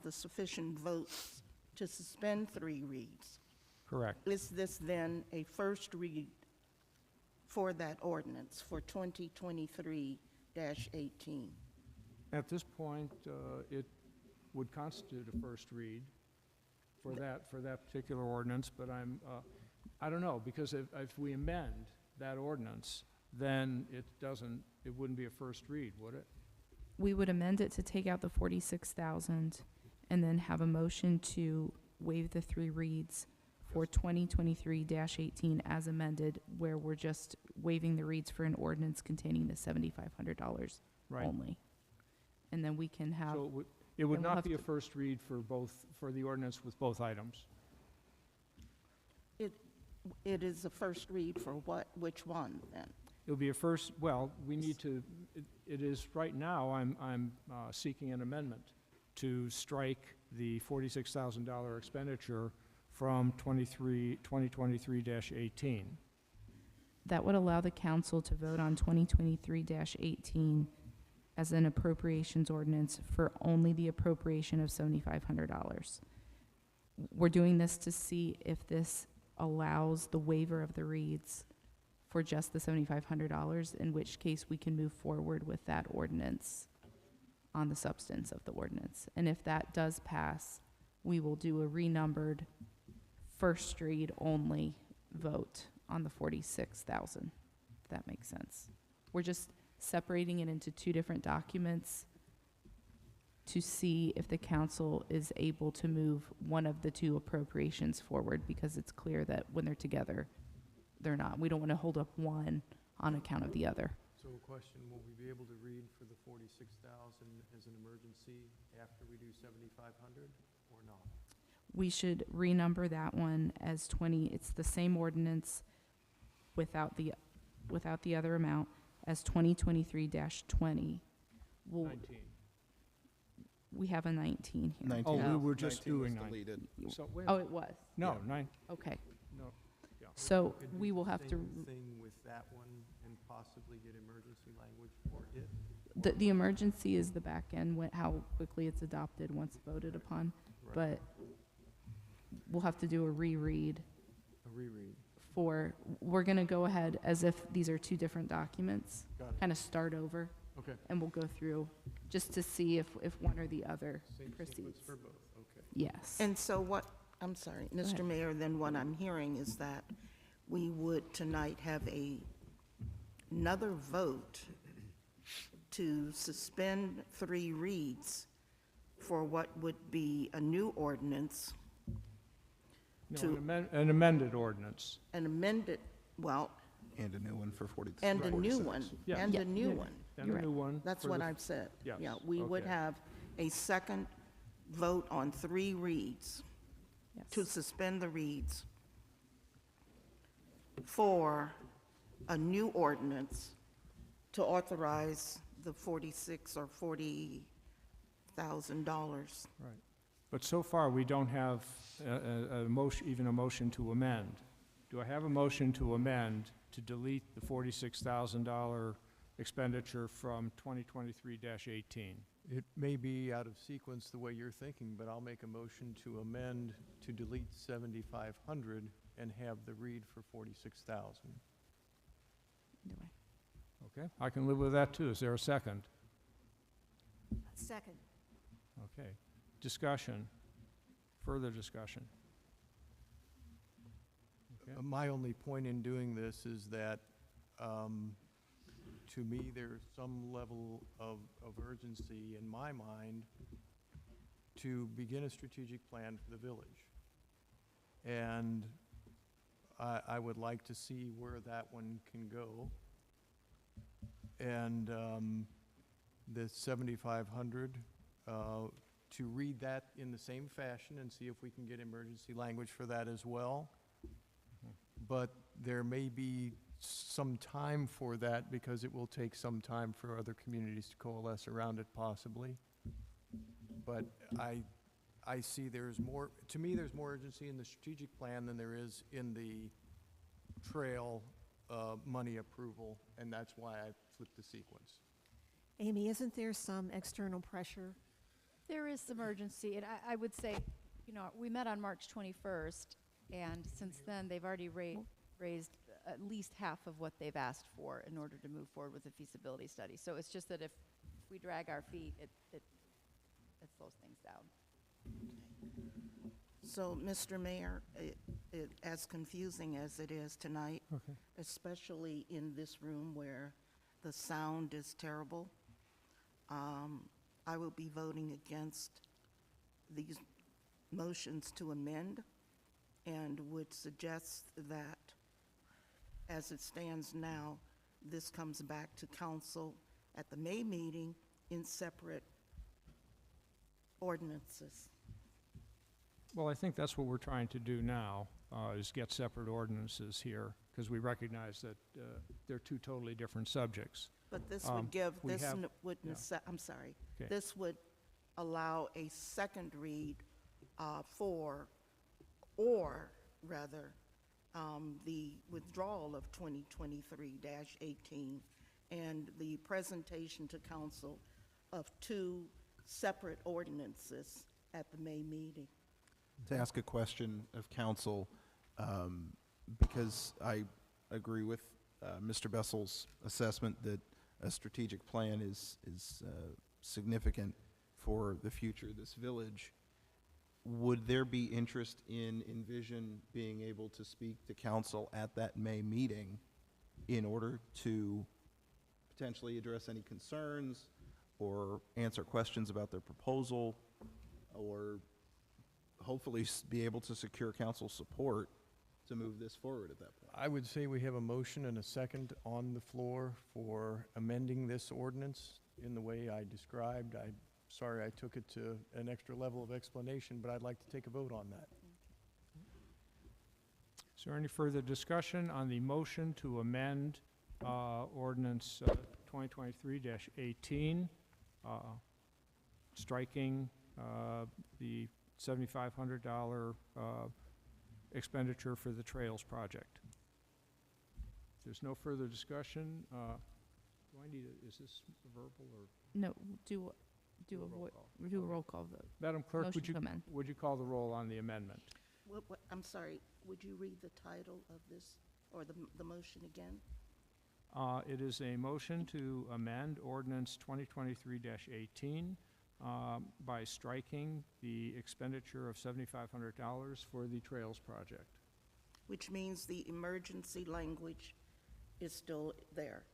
the sufficient votes to suspend 3 reads. Correct. Is this then a first read for that ordinance for 2023-18? At this point, it would constitute a first read for that particular ordinance, but I don't know, because if we amend that ordinance, then it wouldn't be a first read, would it? We would amend it to take out the 46,000 and then have a motion to waive the 3 reads for 2023-18 as amended, where we're just waiving the reads for an ordinance containing the $7,500 Right. only. And then we can have, So it would then we'll not have be a to- first read for the ordinance with both items? It is a first read for which one, then? It'll be a first, well, we need to, it is, right now, I'm seeking an amendment to strike the $46,000 expenditure from 2023-18. that would allow the council to vote on 2023-18 as an appropriations ordinance for only the appropriation of $7,500. We're doing this to see if this allows the waiver of the reads for just the $7,500, in which case we can move forward with that ordinance on the substance of the ordinance. And if that does pass, we will do a renumbered first read only vote on the 46,000, if that makes sense. We're just separating it into 2 different documents to see if the council is able to move one of the 2 appropriations forward, because it's clear that when they're together, they're not. We don't want to hold up one on account of the other. So a question, will we be able to read for the 46,000 as an emergency after we do 7,500 or not? We should renumber that one as 20, it's the same ordinance without the other amount, as 2023-20. We'll, 19. we have a 19 here. 19. Oh, we No. were just 19 was doing 9. deleted. So, wait, Oh, it was? no, 9, Okay. no, yeah. So Could do we will the have to, same thing with that one and possibly get emergency language for it? the emergency is the back end, how quickly it's adopted once voted upon. Right. But we'll have to do a reread A reread. for, we're going to go ahead as if these are 2 different documents, Got it. kind of start over, Okay. and we'll go through just to see if one or the other Same sequence proceeds. for both, okay. Yes. And so what, I'm sorry, ahead. Mr. Mayor, then what I'm hearing is that we would tonight have another vote to suspend 3 reads for what would be a new ordinance, No, to- an amended ordinance. an amended, well, And a new one for 46. and a new 46. one, Yeah. and Yeah, a new yeah. one. And You're a new one. That's for what the- I've said. Yes, Yeah, we would okay. have a second vote on 3 reads to Yes. suspend the reads for a new ordinance to authorize the $46,000 or $40,000. Right. But so far, we don't have a motion, even a motion to amend. Do I have a motion to amend to delete the $46,000 expenditure from 2023-18. It may be out of sequence the way you're thinking, but I'll make a motion to amend to delete 7,500 and have the read for 46,000. Either way. Okay, I can live with that too. Is there a second? Second. Okay. Discussion, further discussion. Okay. My only point in doing this is that, to me, there's some level of urgency in my mind to begin a strategic plan for the village. And I would like to see where that one can go. And the 7,500, to read that in the same fashion and see if we can get emergency language for that as well. But there may be some time for that because it will take some time for other communities to coalesce around it possibly. But I see there's more, to me, there's more urgency in the strategic plan than there is in the trail money approval, and that's why I flipped the sequence. Amy, isn't there some external pressure? There is some urgency, and I would say, you know, we met on March 21st, and since then, they've already raised at least half of what they've asked for in order to move forward with the feasibility study. So it's just that if we drag our feet, it slows things down. So, Mr. Mayor, as confusing as it is tonight, Okay. especially in this room where the sound is terrible, I will be voting against these motions to amend and would suggest that, as it stands now, this comes back to council at the May meeting in separate ordinances. Well, I think that's what we're trying to do now, is get separate ordinances here, because we recognize that they're two totally different subjects. But this would give, we this have- would, yeah. I'm sorry, Okay. this would allow a second read for, or rather, the withdrawal of 2023-18 and the presentation to council of two separate ordinances at the May meeting. To ask a question of council, because I agree with Mr. Bessel's assessment that a strategic plan is significant for the future of this village. Would there be interest in Envision being able to speak to council at that May meeting in order to potentially address any concerns or answer questions about their proposal, or hopefully be able to secure council support to move this forward at that point? I would say we have a motion and a second on the floor for amending this ordinance in the way I described. I'm sorry I took it to an extra level of explanation, but I'd like to take a vote on that. Is there any further discussion on the motion to amend ordinance 2023-18, striking the $7,500 expenditure for the Trails project? If there's no further discussion, do I need is this verbal or? No, do a roll call vote. Madam Clerk, Motion to amend. would you call the roll on the amendment? I'm sorry, would you read the title of this, or the motion again? It is a motion to amend ordinance 2023-18 by striking the expenditure of $7,500 for the Trails project. Which means the emergency language is still there.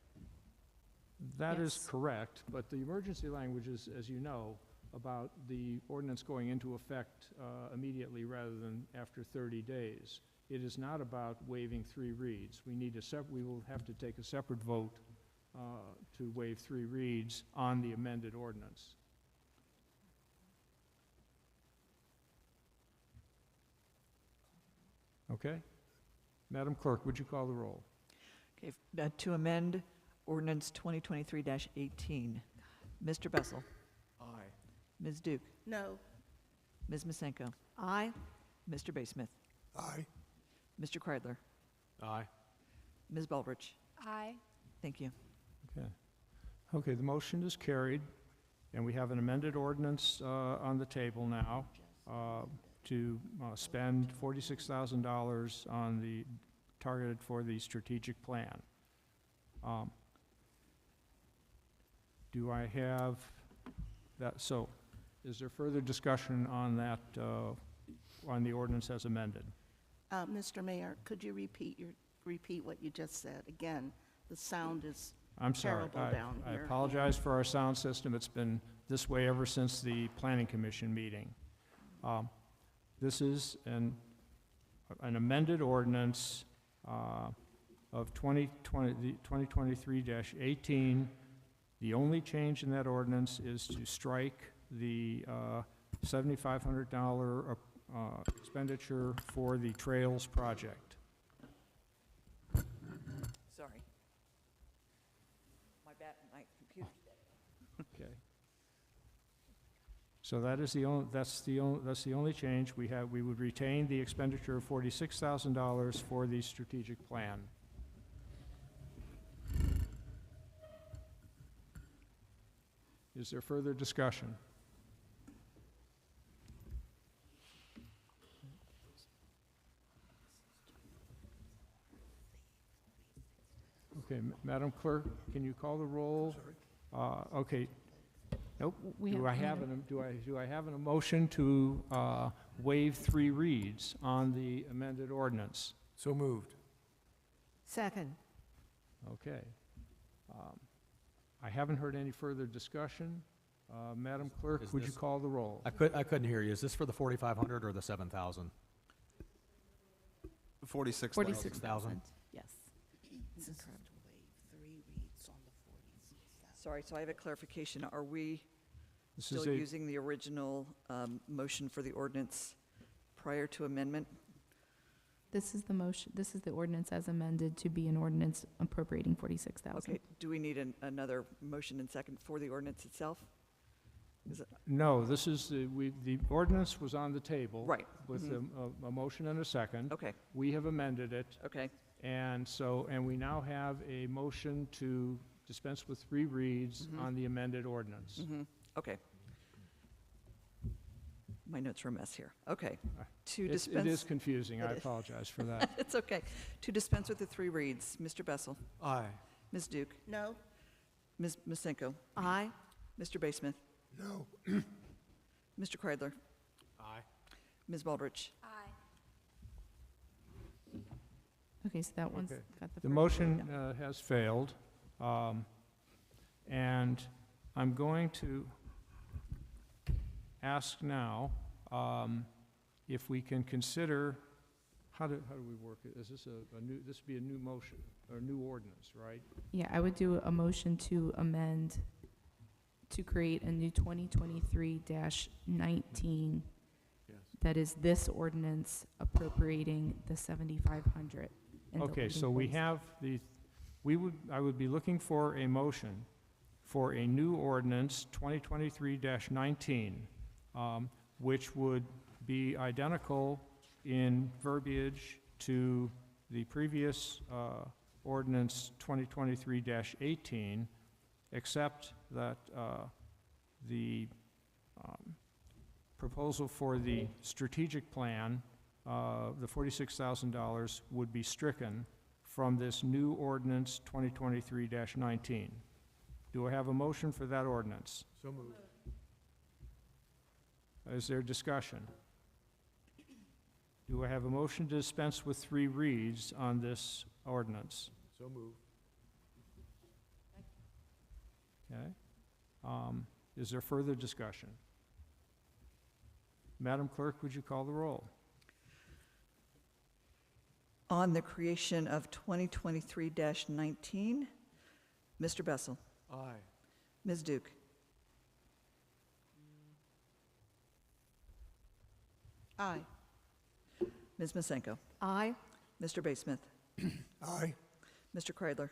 That is Yes. correct, but the emergency language is, as you know, about the ordinance going into effect immediately rather than after 30 days. It is not about waiving 3 reads. We will have to take a separate vote to waive 3 reads on the amended ordinance. Okay? Madam Clerk, would you call the roll? Okay, to amend ordinance 2023-18, Mr. Bessel, Aye. Ms. Duke, No, Ms. Masenko, Aye. Mr. Basemith, Aye. Mr. Kreidler, Aye. Ms. Baldridge. Aye. Thank you. Okay. Okay, the motion is carried, and we have an amended ordinance on the table now to spend $46,000 on the, targeted for the strategic plan. Do I have that, so, is there further discussion on that, on the ordinance as amended? Mr. Mayor, could you repeat what you just said? Again, the sound is I'm sorry, terrible down I here. apologize for our sound system. It's been this way ever since the Planning Commission meeting. This is an amended ordinance of 2023-18. The only change in that ordinance is to strike the $7,500 expenditure for the Trails project. Sorry. My computer. Okay. So that is that's the only change we have. We would retain the expenditure of $46,000 for the strategic plan. Is there further discussion? Okay, Madam Clerk, can you call the roll? Okay. Nope. Do I have a motion to waive 3 reads on the amended ordinance? So moved. Second. Okay. I haven't heard any further discussion. Madam Clerk, would you call the roll? I couldn't hear you. Is this for the 4,500 or the 7,000? 46,000. 46,000, yes. This is to waive 3 reads on the 46,000. Sorry, so I have a clarification. Are we This still is a, using the original motion for the ordinance prior to amendment? This is the motion, this is the ordinance as amended to be an ordinance appropriating 46,000. Okay, do we need another motion and second for the ordinance itself? Is it, no, this is the ordinance was on the table. right, With a motion and a second. okay, We have amended it. okay, And we now have a motion to dispense with 3 reads on the amended ordinance. okay. My notes are a mess here. Okay. To It dispense. is confusing, I It is. apologize for that. It's okay. To dispense with the 3 reads, Mr. Bessel, Aye. Ms. Duke, No? Ms. Masenko, Aye. Mr. Basemith, No. Mr. Kreidler, Aye. Ms. Baldridge. Aye. Okay, so that one's Okay. got the. The first motion read. has failed, and I'm going to ask now if we can consider, how do we work it? Is this a new, this would be a new motion, or a new ordinance, right? Yeah, I would do a motion to amend, to create a new 2023-19 Yes. that is this ordinance appropriating the 7,500. and Okay, so deleting we 46. have I would be looking for a motion for a new ordinance, 2023-19, which would be identical in verbiage to the previous ordinance, 2023-18, except that the proposal for the strategic plan, the $46,000 would be stricken from this new ordinance 2023-19. Do I have a motion for that ordinance? So moved. Is there discussion? Do I have a motion to dispense with 3 reads on this ordinance? So moved. Okay. Is there further discussion? Madam Clerk, would you call the roll? On the creation of 2023-19, Mr. Bessel, Aye. Ms. Duke, Aye. Ms. Masenko, Aye. Mr. Basemith, Aye. Mr. Kreidler,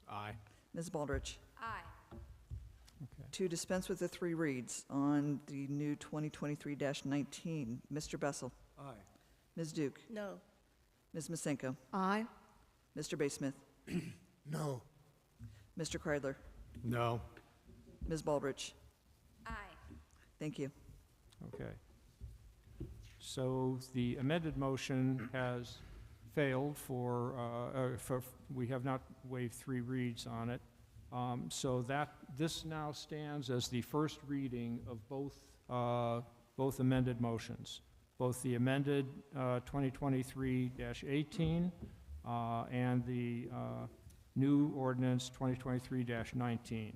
Aye. Ms. Baldridge. Aye. Okay. To dispense with the 3 reads on the new 2023-19, Mr. Bessel, Aye. Ms. Duke, No. Ms. Masenko, Aye. Mr. Basemith, No. Mr. Kreidler? No. Ms. Baldrige? Aye. Thank you. Okay. So the amended motion has failed we have not waived 3 reads on it. So this now stands as the first reading of both amended motions, both the amended 2023-18 and the new ordinance 2023-19.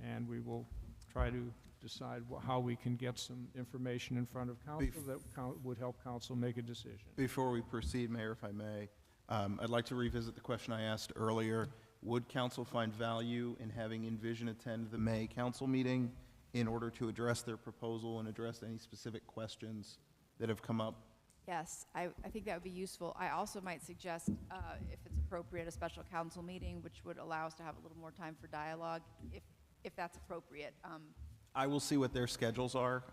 And we will try to decide how we can get some information in front of council that would help council make a decision. Before we proceed, Mayor, if I may, I'd like to revisit the question I asked earlier. Would council find value in having Envision attend the May council meeting in order to address their proposal and address any specific questions that have come up? Yes, I think that would be useful. I also might suggest, if it's appropriate, a special council meeting, which would allow us to have a little more time for dialogue, if that's appropriate. I will see what their schedules are.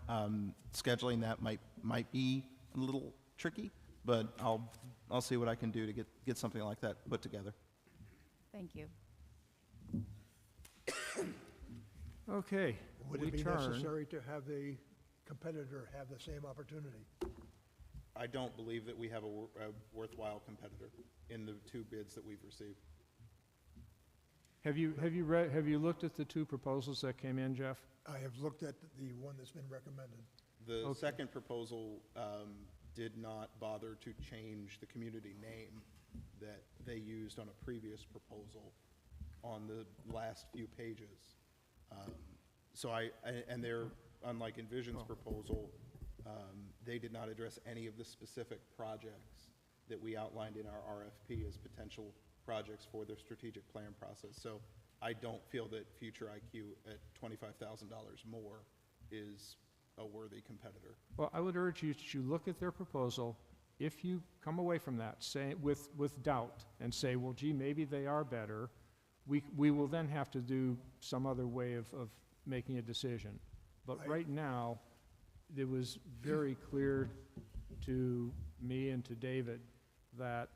Scheduling that might be a little tricky, but I'll see what I can do to get something like that put together. Thank you. Okay. Would it be necessary to have the competitor have the same opportunity? I don't believe that we have a worthwhile competitor in the 2 bids that we've received. Have you looked at the 2 proposals that came in, Jeff? I have looked at the one that's been recommended. The second proposal did not bother to change the community name that they used on a previous proposal on the last few pages. And they're, unlike Envision's proposal, they did not address any of the specific projects that we outlined in our RFP as potential projects for their strategic plan process. So I don't feel that Future IQ at $25,000 more is a worthy competitor. Well, I would urge you to look at their proposal. If you come away from that with doubt and say, well, gee, maybe they are better, we will then have to do some other way of making a decision. But right now, it was very clear to me and to David that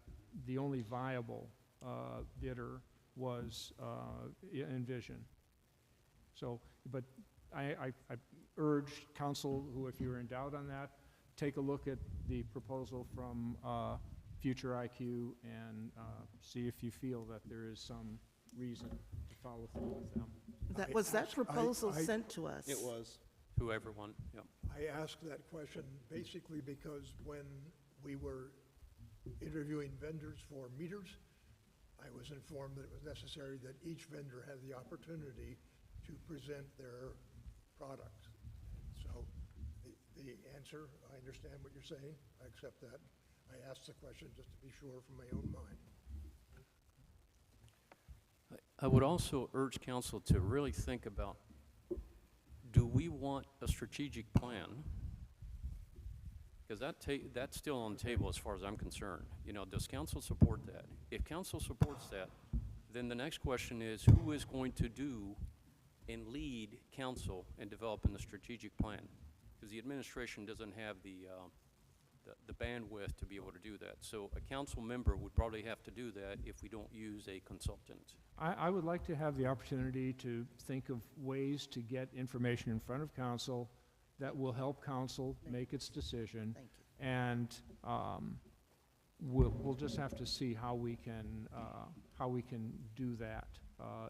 the only viable bidder was Envision. So, but I urge council, who, if you're in doubt on that, take a look at the proposal from Future IQ and see if you feel that there is some reason to follow through with them. Was that proposal sent to us? It was. Whoever won, yep. I asked that question basically because when we were interviewing vendors for meters, I was informed that it was necessary that each vendor have the opportunity to present their product. So the answer, I understand what you're saying, I accept that. I asked the question just to be sure from my own mind. I would also urge council to really think about, do we want a strategic plan? Because that's still on the table as far as I'm concerned. You know, does council support that? If council supports that, then the next question is, who is going to do and lead council in developing the strategic plan? Because the administration doesn't have the bandwidth to be able to do that. So a council member would probably have to do that if we don't use a consultant. I would like to have the opportunity to think of ways to get information in front of council that will help council make its decision. Thank you. And we'll just have to see how we can do that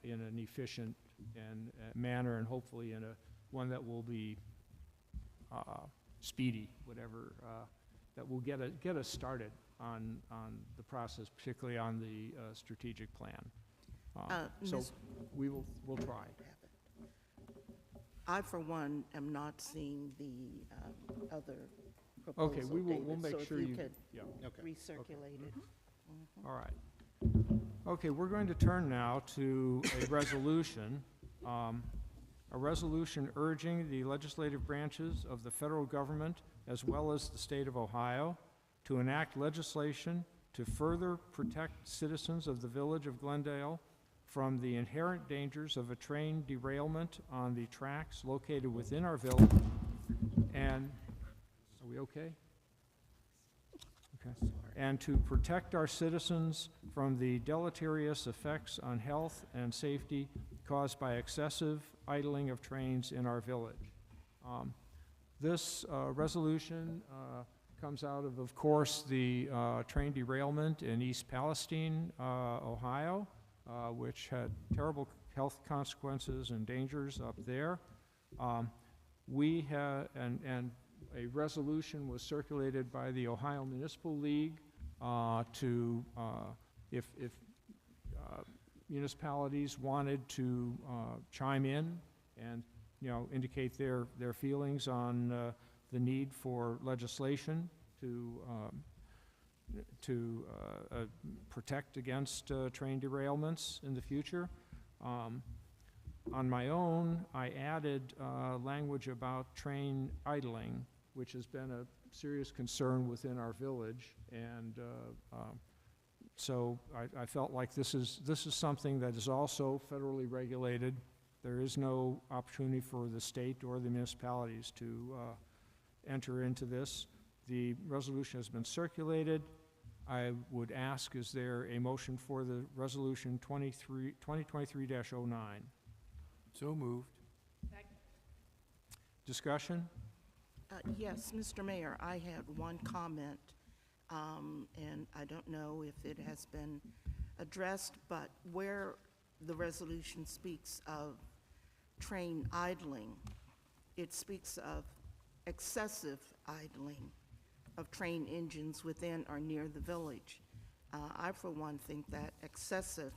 in an efficient and manner, and hopefully in one that will be speedy, whatever, that will get us started on the process, particularly on the strategic plan. So we'll try. I, for one, am not seeing the other proposal, Okay, we'll David, make so sure if you, could yeah, recirculate it. all right. Okay, we're going to turn now to a resolution. A resolution urging the legislative branches of the federal government as well as the state of Ohio to enact legislation to further protect citizens of the village of Glendale from the inherent dangers of a train derailment on the tracks located within our village. And, are we okay? Okay. and to protect our citizens from the deleterious effects on health and safety caused by excessive idling of trains in our village. This resolution comes out of course, the train derailment in East Palestine, Ohio, which had terrible health consequences and dangers up there. We had, and a resolution was circulated by the Ohio Municipal League to, if municipalities wanted to chime in and, indicate their feelings on the need for legislation to protect against train derailments in the future. On my own, I added language about train idling, which has been a serious concern within our village, and so I felt like this is something that is also federally regulated. There is no opportunity for the state or the municipalities to enter into this. The resolution has been circulated. I would ask, is there a motion for the resolution 2023-09? So moved. Discussion? Yes, Mr. Mayor, I had one comment, and I don't know if it has been addressed, but where the resolution speaks of train idling, it speaks of excessive idling of train engines within or near the village. I, for one, think that excessive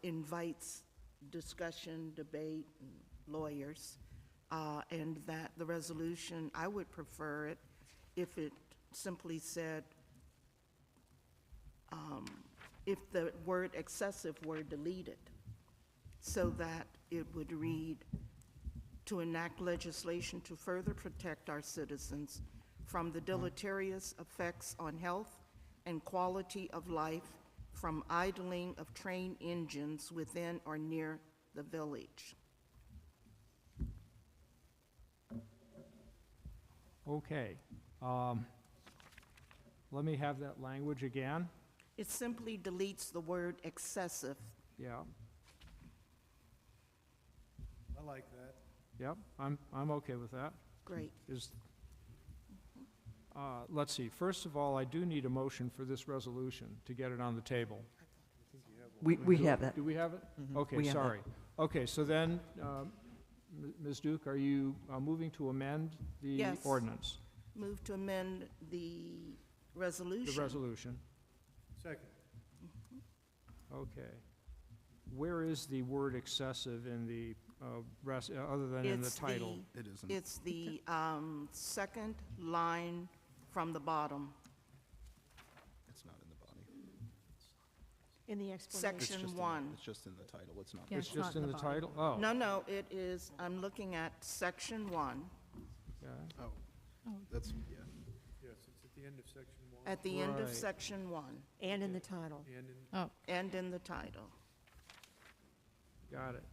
invites discussion, debate, and lawyers, and that the resolution, I would prefer it if it simply said, if the word excessive were deleted, so that it would read, to enact legislation to further protect our citizens from the deleterious effects on health and quality of life from idling of train engines within or near the village. Okay. Let me have that language again. It simply deletes the word excessive. Yeah. I like that. Yep, I'm okay with that. Great. Let's see, first of all, I do need a motion for this resolution to get it on the table. We have that. Do we have it? Mhm. Okay, We have that. sorry. Okay, so then, Ms. Duke, are you moving to amend the Yes. ordinance? Move to amend the resolution. The resolution, Second. okay. Where is the word excessive in the other than in the title? It isn't. It's the second line from the bottom, It's not in the body. In the It's explanation. just section one. It's just in the title. It's not. Yeah, It's it's not just in in the the body. title? Oh. No, it is, I'm looking at section one, Okay. Oh, that's, yeah. Yes, it's at the end of section 1. at the end of Right. section one, And in the title. And in, Oh, and in the title. Got it.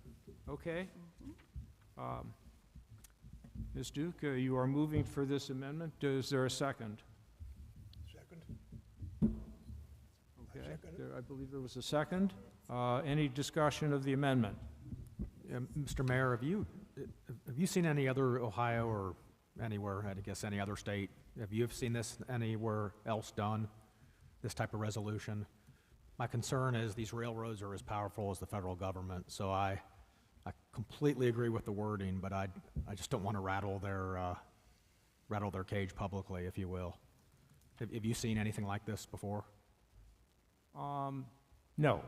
Okay. Ms. Duke, you are moving for this amendment. Is there a second? Second? Okay. second it. I believe there was a second. Any discussion of the amendment? Mr. Mayor, have you seen any other Ohio or anywhere, I guess any other state, have you seen this anywhere else done, this type of resolution? My concern is these railroads are as powerful as the federal government, so I completely agree with the wording, but I just don't want to rattle their cage publicly, if you will. Have you seen anything like this before? No,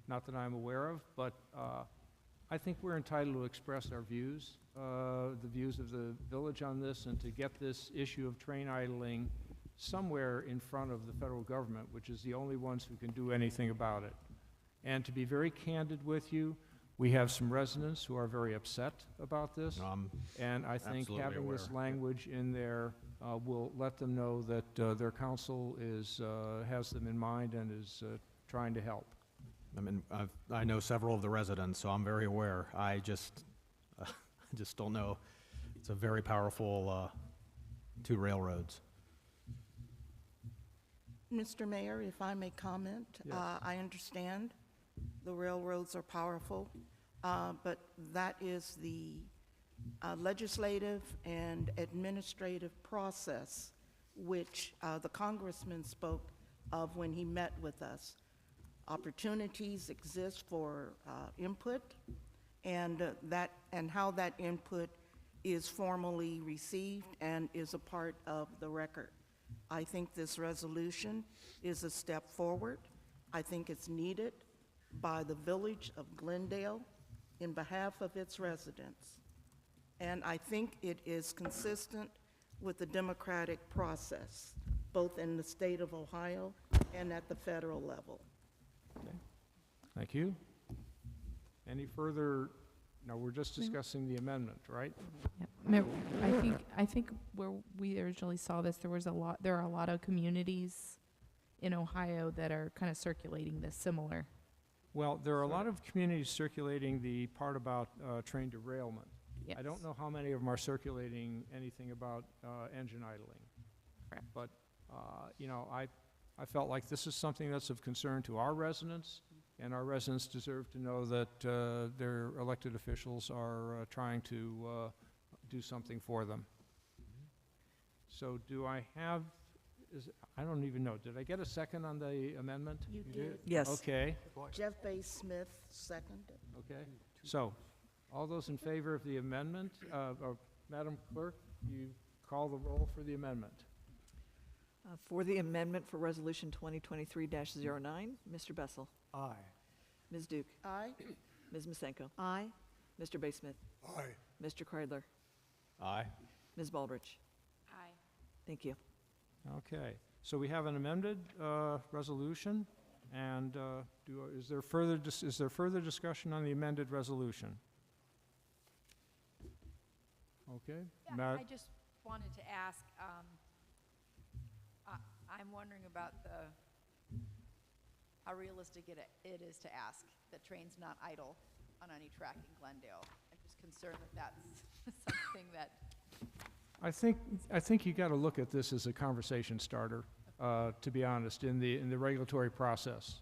not that I'm aware of, but I think we're entitled to express our views, the views of the village on this, and to get this issue of train idling somewhere in front of the federal government, which is the only ones who can do anything about it. And to be very candid with you, we have some residents who are very upset about this, and I think absolutely having this aware. language in there will let them know that their council has them in mind and is trying to help. I mean, I know several of the residents, so I'm very aware. I just don't know. It's a very powerful two railroads. Mr. Mayor, if I may comment, Yes. I understand the railroads are powerful, but that is the legislative and administrative process which the congressman spoke of when he met with us. Opportunities exist for input, and how that input is formally received and is a part of the record. I think this resolution is a step forward. I think it's needed by the village of Glendale in behalf of its residents. And I think it is consistent with the democratic process, both in the state of Ohio and at the federal level. Thank you. Any further, no, we're just discussing the amendment, right? Yep. I think where we originally saw this, there are a lot of communities in Ohio that are kind of circulating this similar. Well, there are a lot of communities circulating the part about train derailment. I don't know how many of them are circulating anything about engine idling. Correct. But, you know, I felt like this is something that's of concern to our residents, and our residents deserve to know that their elected officials are trying to do something for them. So do I have, I don't even know, did I get a second on the amendment? You did. Yes. Okay, Jeff Bay Smith, second. okay. So, all those in favor of the amendment, Madam Clerk, you call the roll for the amendment. For the amendment for Resolution 2023-09, Mr. Bessel. Aye. Ms. Duke. Aye. Ms. Masenko. Aye. Mr. Basemith. Aye. Mr. Kreidler. Aye. Ms. Baldrige. Aye. Thank you. Okay, so we have an amended resolution, and is there further discussion on the amended resolution? Okay. Yeah, I just wanted to ask, I'm wondering about how realistic it is to ask that trains not idle on any track in Glendale. I'm just concerned that that's something that, I think you got to look at this as a conversation starter, to be honest, in the regulatory process.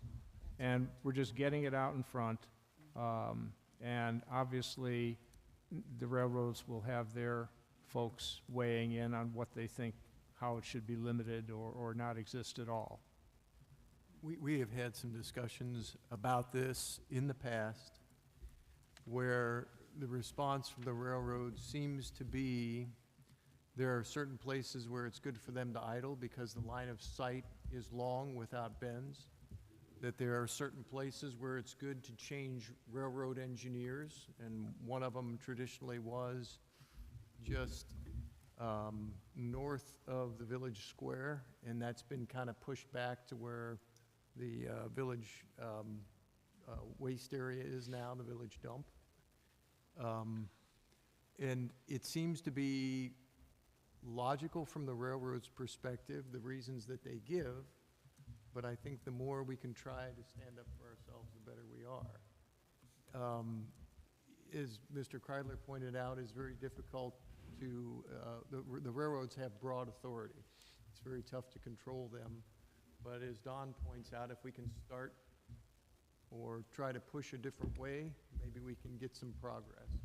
And we're just getting it out in front. And obviously, the railroads will have their folks weighing in on what they think, how it should be limited or not exist at all. We have had some discussions about this in the past where the response from the railroad seems to be there are certain places where it's good for them to idle because the line of sight is long without bends, that there are certain places where it's good to change railroad engineers, and one of them traditionally was just north of the village square, and that's been kind of pushed back to where the village waste area is now, the village dump. And it seems to be logical from the railroad's perspective, the reasons that they give, but I think the more we can try to stand up for ourselves, the better we are. As Mr. Kreidler pointed out, is very difficult to, the railroads have broad authority. It's very tough to control them, but as Don points out, if we can start or try to push a different way, maybe we can get some progress.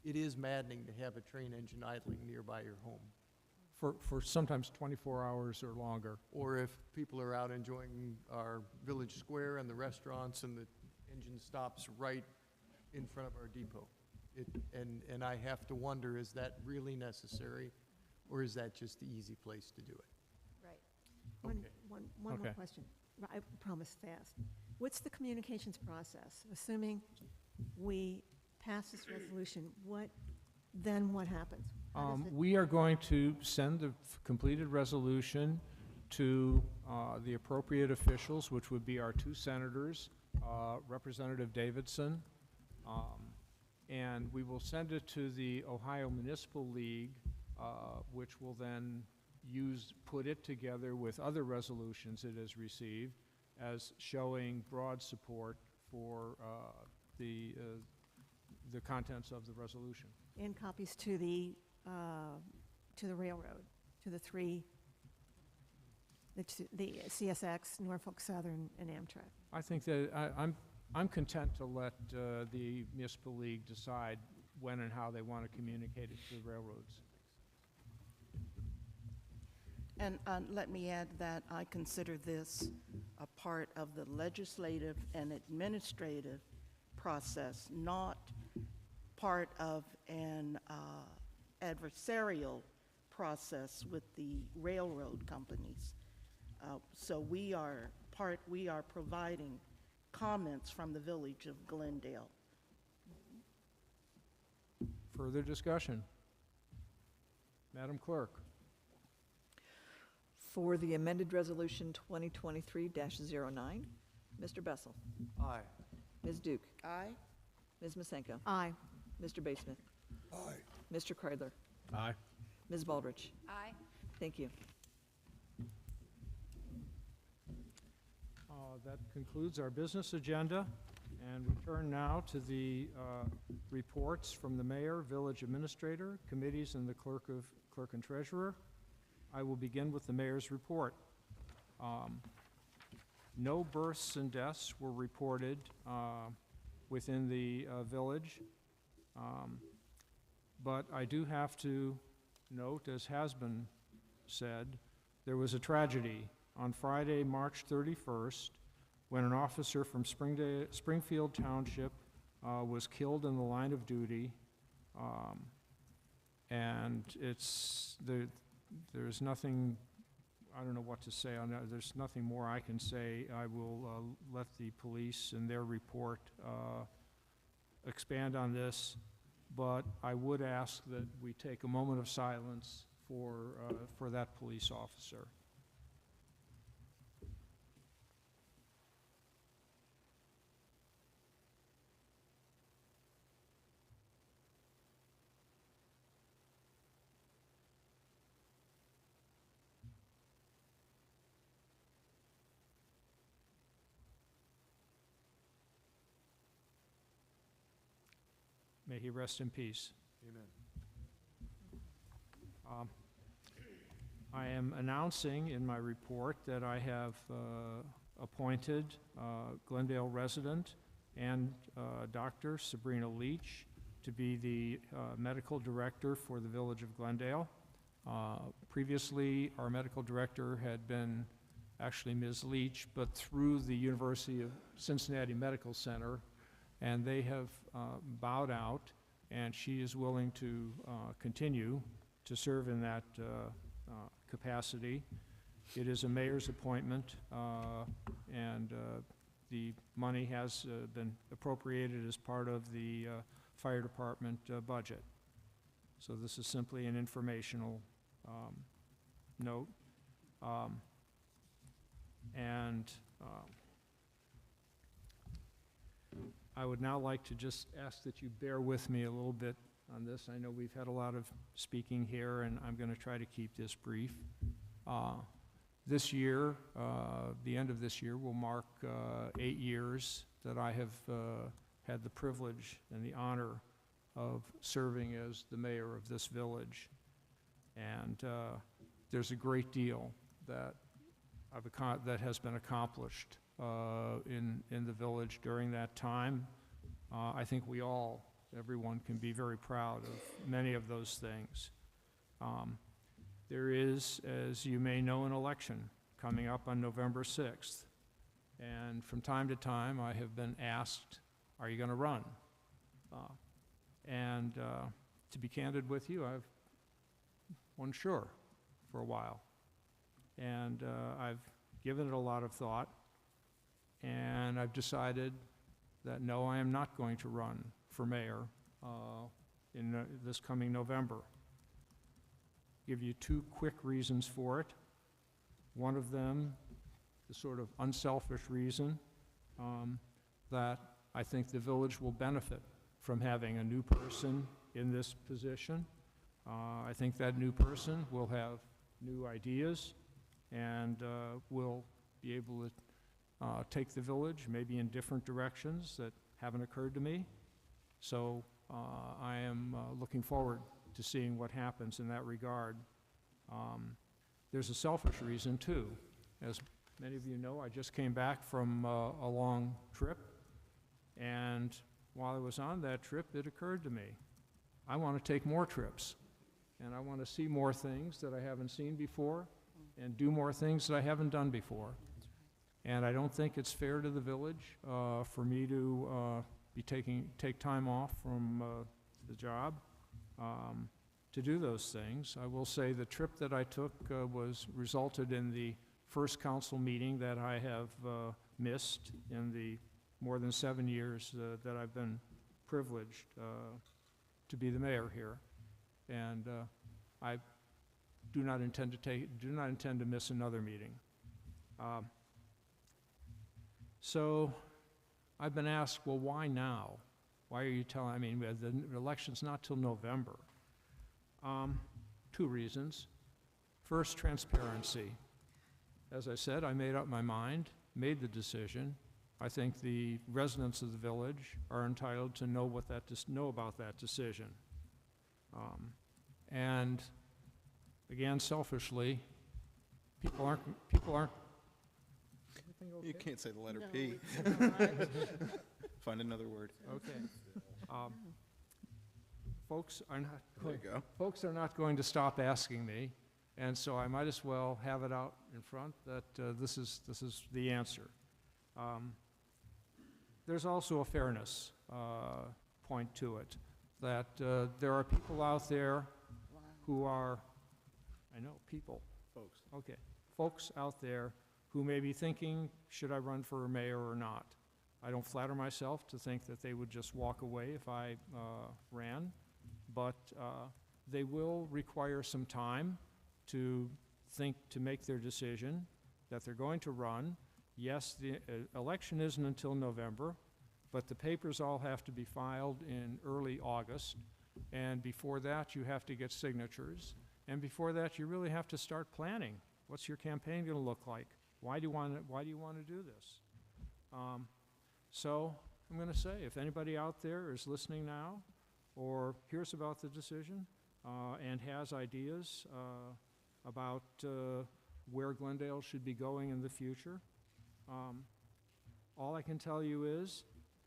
It is maddening to have a train engine idling nearby your home. For sometimes 24 hours or longer. Or if people are out enjoying our village square and the restaurants and the engine stops right in front of our depot. And I have to wonder, is that really necessary, or is that just the easy place to do it? Right. Okay. One more Okay. question. I promise fast. What's the communications process? Assuming we pass this resolution, what happens? How does it- We are going to send the completed resolution to the appropriate officials, which would be our two senators, Representative Davidson, and we will send it to the Ohio Municipal League, which will then put it together with other resolutions it has received as showing broad support for the contents of the resolution. And copies to the railroad, to the three the CSX, Norfolk Southern, and Amtrak? I think that I'm content to let the municipal league decide when and how they want to communicate it to the railroads. And let me add that I consider this a part of the legislative and administrative process, not part of an adversarial process with the railroad companies. So we are providing comments from the village of Glendale. Further discussion? Madam Clerk? For the amended resolution 2023-09, Mr. Bessel. Aye. Ms. Duke. Aye? Ms. Masenko. Aye. Mr. Basemuth. Aye. Mr. Kreidler. Aye. Ms. Baldridge. Aye. Thank you. That concludes our business agenda, and we turn now to the reports from the mayor, village administrator, committees, and the clerk and treasurer. I will begin with the mayor's report. No births and deaths were reported within the village, but I do have to note, as has been said, there was a tragedy on Friday, March 31st, when an officer from Springfield Township was killed in the line of duty, and there's nothing, I don't know what to say on that. There's nothing more I can say. I will let the police and their report expand on this, but I would ask that we take a moment of silence for that police officer. May he rest in peace. Amen. I am announcing in my report that I have appointed Glendale resident and Dr. Sabrina Leach to be the medical director for the village of Glendale. Previously, our medical director had been actually Ms. Leach, but through the University of Cincinnati Medical Center, and they have bowed out, and she is willing to continue to serve in that capacity. It is a mayor's appointment, and the money has been appropriated as part of the fire department budget. So this is simply an informational note. I would now like to just ask that you bear with me a little bit on this. I know we've had a lot of speaking here, and I'm going to try to keep this brief. This year, the end of this year, will mark 8 years that I have had the privilege and the honor of serving as the mayor of this village. And there's a great deal that has been accomplished in the village during that time. I think everyone can be very proud of many of those things. There is, as you may know, an election coming up on November 6th. And from time to time, I have been asked, are you going to run? To be candid with you, I've wasn't sure for a while. And I've given it a lot of thought. And I've decided that no, I am not going to run for mayor in this coming November. Give you 2 quick reasons for it. One of them, the sort of unselfish reason that I think the village will benefit from having a new person in this position. I think that new person will have new ideas and will be able to take the village maybe in different directions that haven't occurred to me. So I am looking forward to seeing what happens in that regard. There's a selfish reason too. As many of you know, I just came back from a long trip, and while I was on that trip, it occurred to me, I want to take more trips, and I want to see more things that I haven't seen before, and do more things that I haven't done before. And I don't think it's fair to the village for me to take time off from the job to do those things. I will say the trip that I took resulted in the first council meeting that I have missed in the more than 7 years that I've been privileged to be the mayor here. And I do not intend to miss another meeting. So I've been asked, well, why now? Why are you telling, I mean, the election's not till November. 2 reasons. First, transparency. As I said, I made up my mind, made the decision. I think the residents of the village are entitled to know about that decision. And again, selfishly, people aren't. Everything okay? You can't say the letter No, P. it's all right. Find another word. Okay. Folks are not. There you go. Folks are not going to stop asking me, and so I might as well have it out in front that this is the answer. There's also a fairness point to it, that there are people out there who are, I know, people. Folks. Okay, folks out there who may be thinking, should I run for mayor or not? I don't flatter myself to think that they would just walk away if I ran, but they will require some time to make their decision that they're going to run. Yes, the election isn't until November, but the papers all have to be filed in early August, and before that you have to get signatures, and before that you really have to start planning. What's your campaign going to look like? Why do you want to do this? So I'm going to say, if anybody out there is listening now or hears about the decision and has ideas about where Glendale should be going in the future, all I can tell you is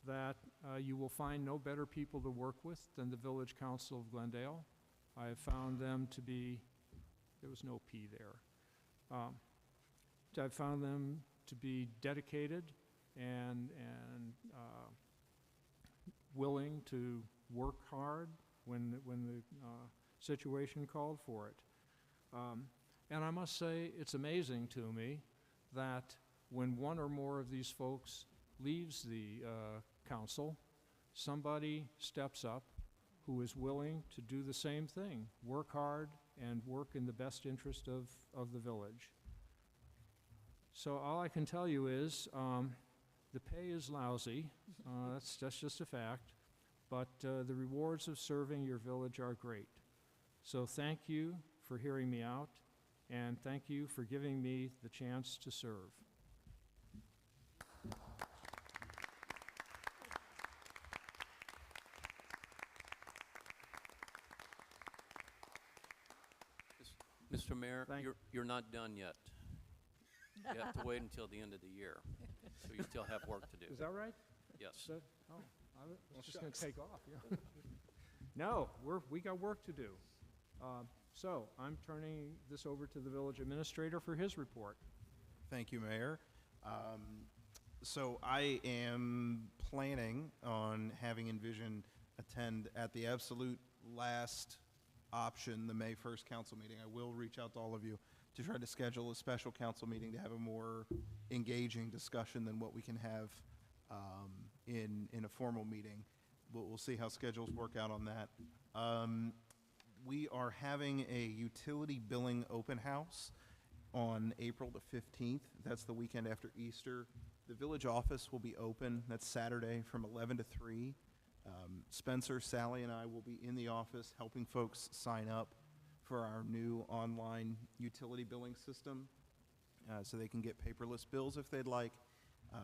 that you will find no better people to work with than the Village Council of Glendale. I have found them to be, there was no P there. I've found them to be dedicated and willing to work hard when the situation called for it. And I must say, it's amazing to me that when one or more of these folks leaves the council, somebody steps up who is willing to do the same thing, work hard and work in the best interest of the village. So all I can tell you is the pay is lousy. That's just a fact. But the rewards of serving your village are great. So thank you for hearing me out, and thank you for giving me the chance to serve. Mr. Mayor, Thank- you're not done yet. You have to wait until the end of the year, so you still have work to do. Is that right? Yes. I was just going to take off. Yeah. No, we got work to do. So I'm turning this over to the village administrator for his report. Thank you, Mayor. So I am planning on having Envision attend at the absolute last option, the May 1st council meeting. I will reach out to all of you to try to schedule a special council meeting to have a more engaging discussion than what we can have in a formal meeting. We'll see how schedules work out on that. We are having a utility billing open house on April the 15th. That's the weekend after Easter. The village office will be open. That's Saturday from 11 to 3. Spencer, Sally, and I will be in the office helping folks sign up for our new online utility billing system so they can get paperless bills if they'd like.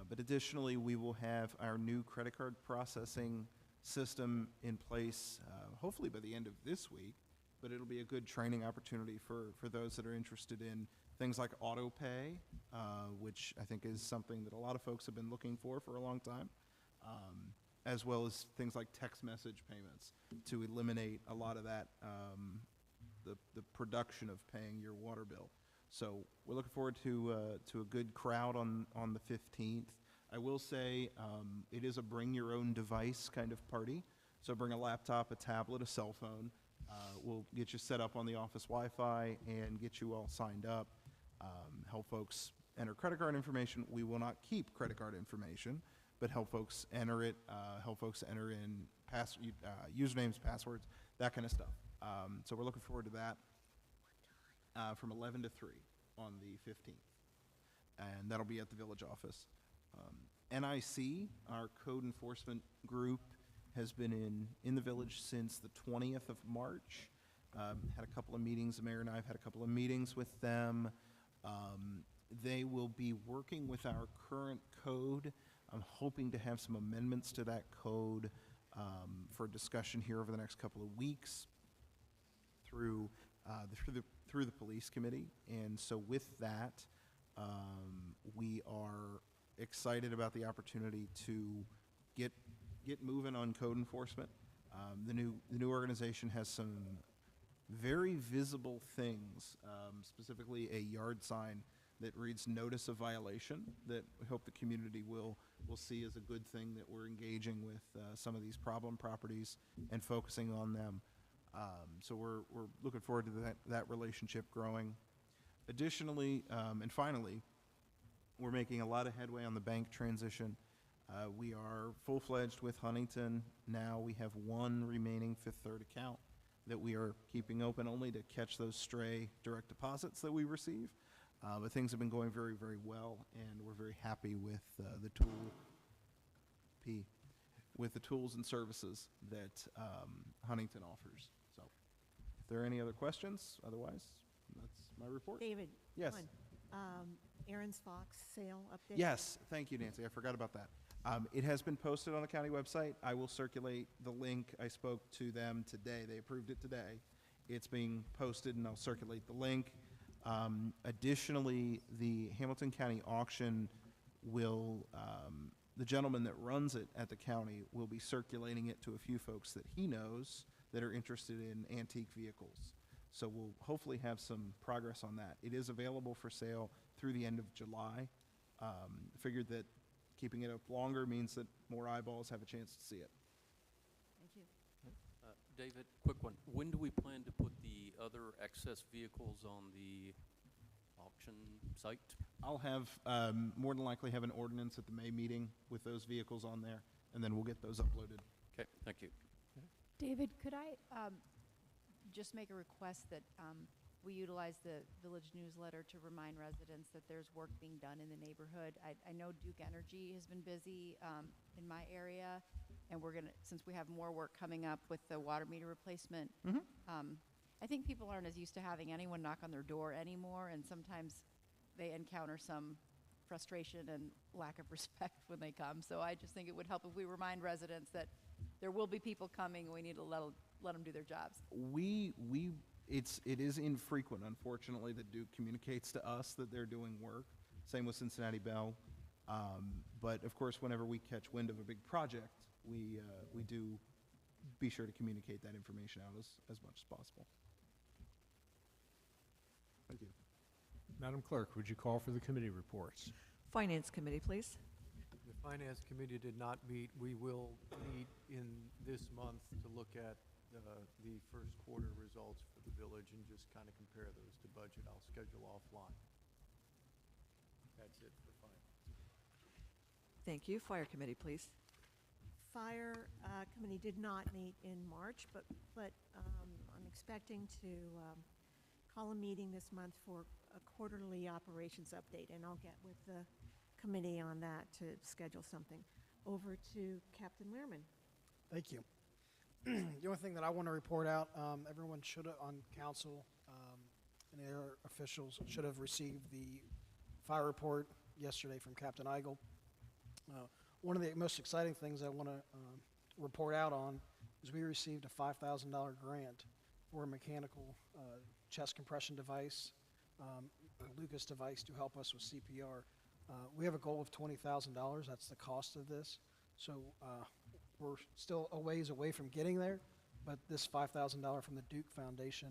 But additionally, we will have our new credit card processing system in place hopefully by the end of this week. but it'll be a good training opportunity for those that are interested in things like auto pay, which I think is something that a lot of folks have been looking for a long time, as well as things like text message payments to eliminate a lot of that, the production of paying your water bill. So we're looking forward to a good crowd on the 15th. I will say it is a bring your own device kind of party. So bring a laptop, a tablet, a cell phone. We'll get you set up on the office Wi-Fi and get you all signed up. Help folks enter credit card information. We will not keep credit card information, but help folks enter it. Help folks enter in usernames, passwords, that kind of stuff. So we're looking forward to that from 11 to 3 on the 15th. And that'll be at the village office. NIC, our code enforcement group, has been in the village since the 20th of March. Had a couple of meetings, the mayor and I have had a couple of meetings with them. They will be working with our current code. I'm hoping to have some amendments to that code for discussion here over the next couple of weeks through the police committee. And so with that, we are excited about the opportunity to get moving on code enforcement. The new organization has some very visible things, specifically a yard sign that reads "Notice of Violation," that we hope the community will see as a good thing, that we're engaging with some of these problem properties and focusing on them. So we're looking forward to that relationship growing. Additionally, and finally, we're making a lot of headway on the bank transition. We are full-fledged with Huntington. Now we have one remaining Fifth Third account that we are keeping open only to catch those stray direct deposits that we receive. But things have been going very, very well, and we're very happy with the tools and services that Huntington offers. So if there are any other questions, otherwise, that's my report. David? Yes. Aaron's Fox sale update? Yes, thank you, Nancy. I forgot about that. It has been posted on the county website. I will circulate the link. I spoke to them today. They approved it today. It's being posted, and I'll circulate the link. Additionally, the Hamilton County auction will, the gentleman that runs it at the county will be circulating it to a few folks that he knows that are interested in antique vehicles. So we'll hopefully have some progress on that. It is available for sale through the end of July. Figured that keeping it up longer means that more eyeballs have a chance to see it. Thank you. David, quick one. When do we plan to put the other excess vehicles on the auction site? I'll have, more than likely have an ordinance at the May meeting with those vehicles on there, and then we'll get those uploaded. Okay, thank you. David, could I just make a request that we utilize the village newsletter to remind residents that there's work being done in the neighborhood? I know Duke Energy has been busy in my area, and we're gonna, since we have more work coming up with the water meter replacement, I think people aren't as used to having anyone knock on their door anymore, and sometimes they encounter some frustration and lack of respect when they come. So I just think it would help if we remind residents that there will be people coming, and we need to let them do their jobs. It is infrequent, unfortunately, that Duke communicates to us that they're doing work. Same with Cincinnati Bell. But of course, whenever we catch wind of a big project, we do be sure to communicate that information out as much as possible. Thank you. Madam Clerk, would you call for the committee reports? Finance Committee, please. The Finance Committee did not meet. We will meet in this month to look at the first quarter results for the village and just kind of compare those to budget. I'll schedule offline. That's it for finance. Thank you. Fire Committee, please. Fire Committee did not meet in March, but I'm expecting to call a meeting this month for a quarterly operations update, and I'll get with the committee on that to schedule something. Over to Captain Lehrman. Thank you. The only thing that I want to report out, everyone should have, on council and their officials, should have received the fire report yesterday from Captain Eigel. One of the most exciting things I want to report out on is we received a $5,000 grant for a mechanical chest compression device, a Lucas device to help us with CPR. We have a goal of $20,000. That's the cost of this. So we're still a ways away from getting there, but this $5,000 from the Duke Foundation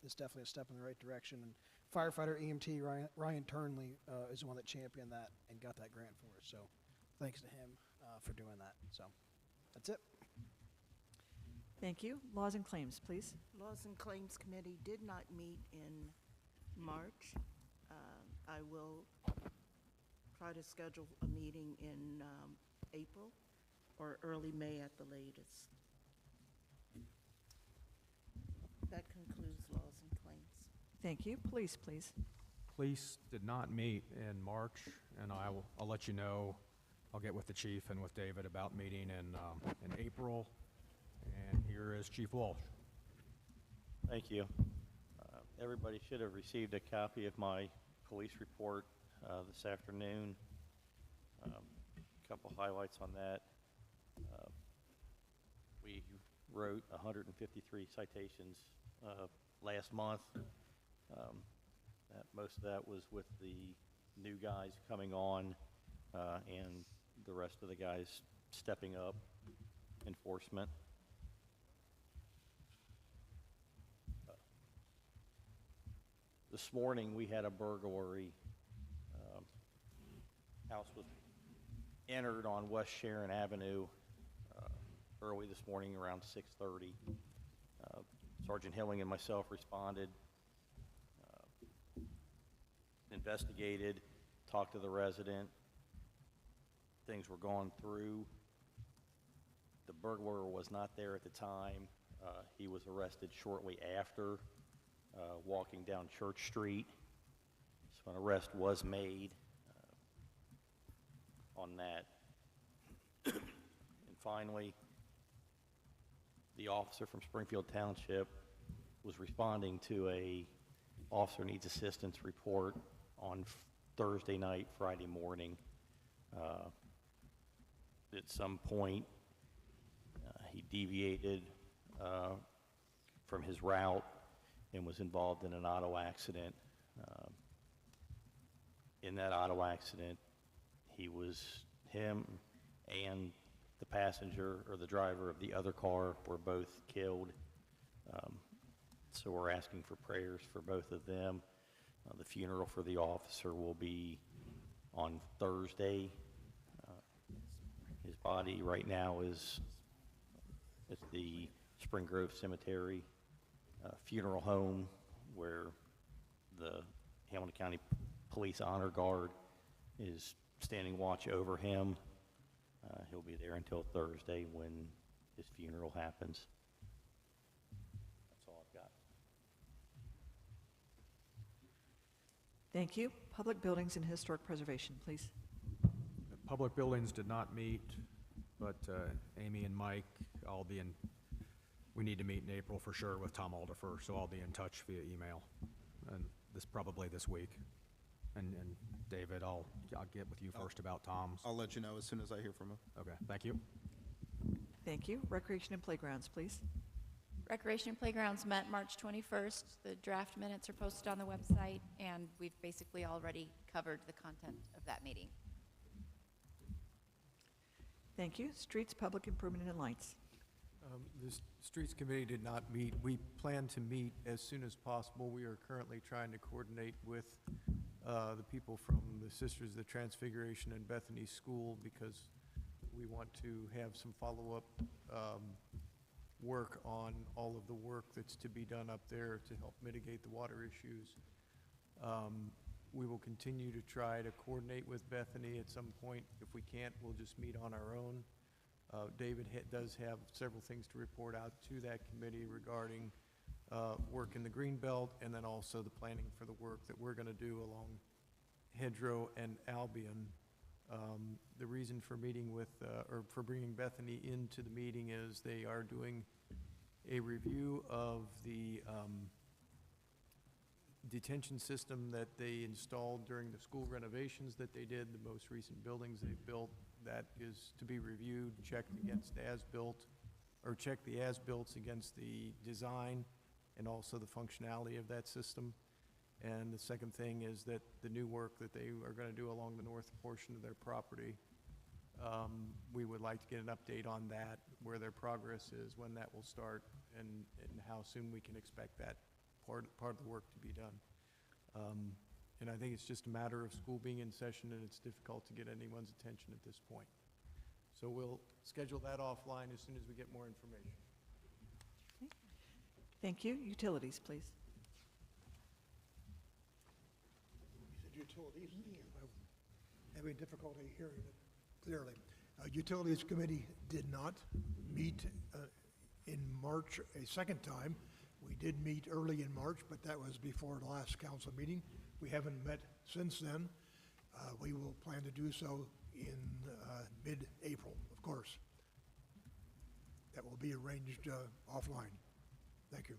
is definitely a step in the right direction. And firefighter EMT Ryan Turnley is the one that championed that and got that grant for us. So thanks to him for doing that. So that's it. Thank you. Laws and Claims, please. Laws and Claims Committee did not meet in March. I will try to schedule a meeting in April or early May at the latest. That concludes Laws and Claims. Thank you. Police, please. Police did not meet in March, and I'll let you know. I'll get with the chief and with David about meeting in April. And here is Chief Walsh. Thank you. Everybody should have received a copy of my police report this afternoon. A couple highlights on that. We wrote 153 citations last month. Most of that was with the new guys coming on and the rest of the guys stepping up enforcement. This morning we had a burglary. House was entered on West Sharon Avenue early this morning around 6:30. Sergeant Hilling and myself responded, investigated, talked to the resident. Things were going through. The burglar was not there at the time. He was arrested shortly after, walking down Church Street. So an arrest was made on that. And finally, the officer from Springfield Township was responding to a officer needs assistance report on Thursday night, Friday morning. At some point, he deviated from his route and was involved in an auto accident. In that auto accident, him and the passenger or the driver of the other car were both killed. So we're asking for prayers for both of them. The funeral for the officer will be on Thursday. His body right now is at the Spring Grove Cemetery funeral home, where the Hamilton County Police Honor Guard is standing watch over him. He'll be there until Thursday when his funeral happens. That's all I've got. Thank you. Public Buildings and Historic Preservation, please. Public Buildings did not meet, but Amy and Mike, we need to meet in April for sure with Tom Aldifer, so I'll be in touch via email, and probably this week. And David, I'll get with you first about Tom's. I'll let you know as soon as I hear from him. Okay, thank you. Thank you. Recreation and Playgrounds, please. Recreation and Playgrounds met March 21st. The draft minutes are posted on the website, and we've basically already covered the content of that meeting. Thank you. Streets, Public Improvement and Lights. The Streets Committee did not meet. We plan to meet as soon as possible. We are currently trying to coordinate with the people from the Sisters of the Transfiguration and Bethany School, because we want to have some follow-up work on all of the work that's to be done up there to help mitigate the water issues. We will continue to try to coordinate with Bethany at some point. If we can't, we'll just meet on our own. David does have several things to report out to that committee regarding work in the Greenbelt, and then also the planning for the work that we're going to do along Hedgerow and Albion. The reason for meeting with, or for bringing Bethany into the meeting is they are doing a review of the detention system that they installed during the school renovations that they did, the most recent buildings they've built. That is to be reviewed, checked against as-built, or check the as-built against the design, and also the functionality of that system. And the second thing is that the new work that they are going to do along the north portion of their property, we would like to get an update on that, where their progress is, when that will start, and how soon we can expect that part of the work to be done. And I think it's just a matter of school being in session, and it's difficult to get anyone's attention at this point. So we'll schedule that offline as soon as we get more information. Thank you. Utilities, please. You said utilities. I'm having difficulty hearing it clearly. Utilities Committee did not meet in March a second time. We did meet early in March, but that was before the last council meeting. We haven't met since then. We will plan to do so in mid-April, of course. That will be arranged offline. Thank you.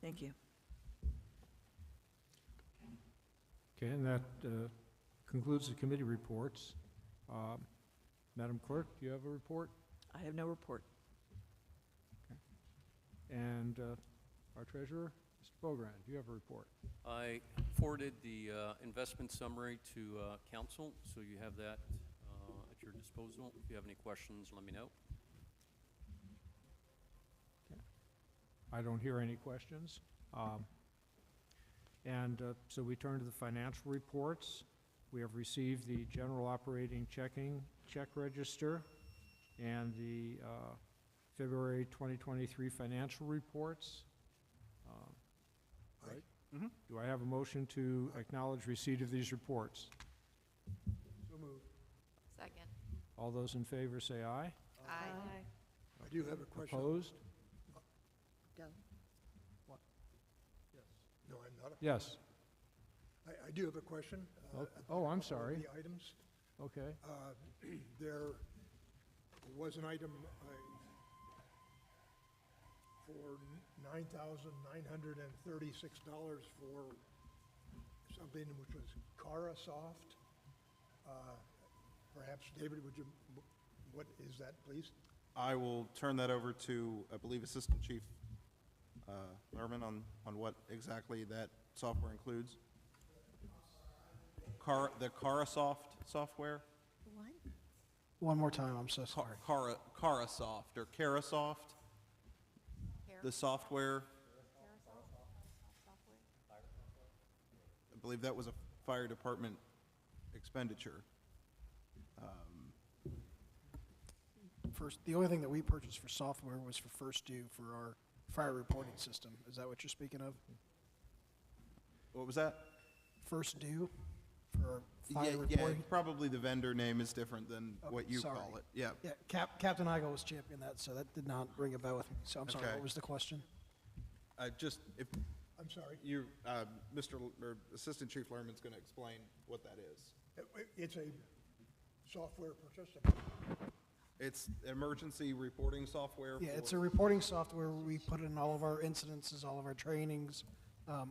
Thank you. Okay, and that concludes the committee reports. Madam Clerk, do you have a report? I have no report. And our treasurer, Mr. Bogrand, do you have a report? I forwarded the investment summary to council, so you have that at your disposal. If you have any questions, let me know. I don't hear any questions. So we turn to the financial reports. We have received the general operating check register and the February 2023 financial reports. Right? Mm-hmm. Do I have a motion to acknowledge receipt of these reports? So moved. Second. All those in favor say aye. Aye. I do have a question. Opposed? Go. No, I'm not. Yes. I do have a question. Oh, I'm about sorry. The items. Okay. There was an item for $9,936 for something which was Carasoft. Perhaps, David, would you, what is that, please? I will turn that over to, I believe, Assistant Chief Lerman on what exactly that software includes. The Carasoft software? What? One more time, I'm so sorry. Carasoft or Carasoft, the software. I believe that was a fire department expenditure. The only thing that we purchased for software was for First Due for our fire reporting system. Is that what you're speaking of? What was that? First Due for our fire Yeah, reporting? probably the vendor name is different than Okay, what you sorry. call it. Yeah. Yeah, Captain Igo was championing that, so that did not ring a bell with me. So I'm sorry, Okay. what was the question? Just if I'm sorry. you, or Assistant Chief Lerman's going to explain what that is. It's a software participant. It's emergency reporting software. Yeah, it's for- a reporting software where we put in all of our incidences, all of our trainings,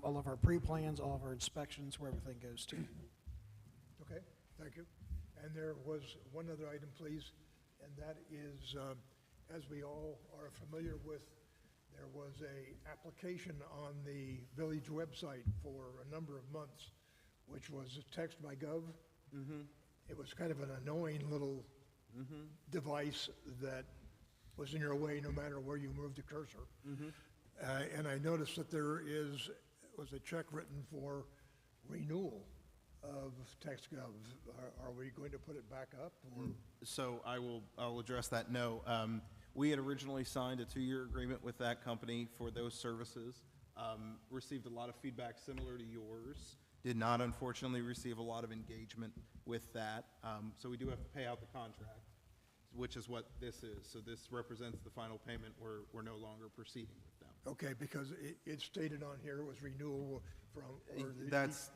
all of our pre-plans, all of our inspections, where everything goes to. Okay, thank you. And there was one other item, please, and that is, as we all are familiar with, there was a application on the village website for a number of months, which was text by gov. Mm-hmm. It was kind of an annoying little device that was in your way no matter where you moved the cursor. And I noticed that there was a check written for renewal of TextGov. Are we going to put it back up? Or? So I'll address that. No, we had originally signed a 2-year agreement with that company for those services. Received a lot of feedback similar to yours. Did not, unfortunately, receive a lot of engagement with that. So we do have to pay out the contract, which is what this is. So this represents the final payment. We're no longer proceeding with them. Okay, because it stated on here it was renewal from. or the- That's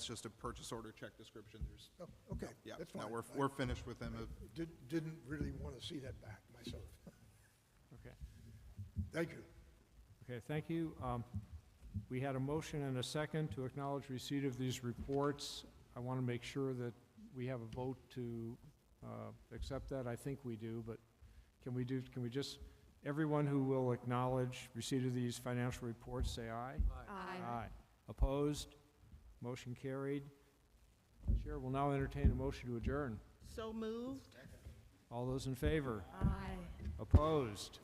just a purchase order check description. There's, Oh, okay, yeah, that's no, fine. we're finished with them. Didn't really want to see that back myself. Okay. Thank you. Okay, thank you. We had a motion and a second to acknowledge receipt of these reports. I want to make sure that we have a vote to accept that. I think we do, but can we just Everyone who will acknowledge receipt of these financial reports, say aye. Aye. Opposed? Motion carried. Chair will now entertain a motion to adjourn. So moved. All those in favor? Aye. Opposed?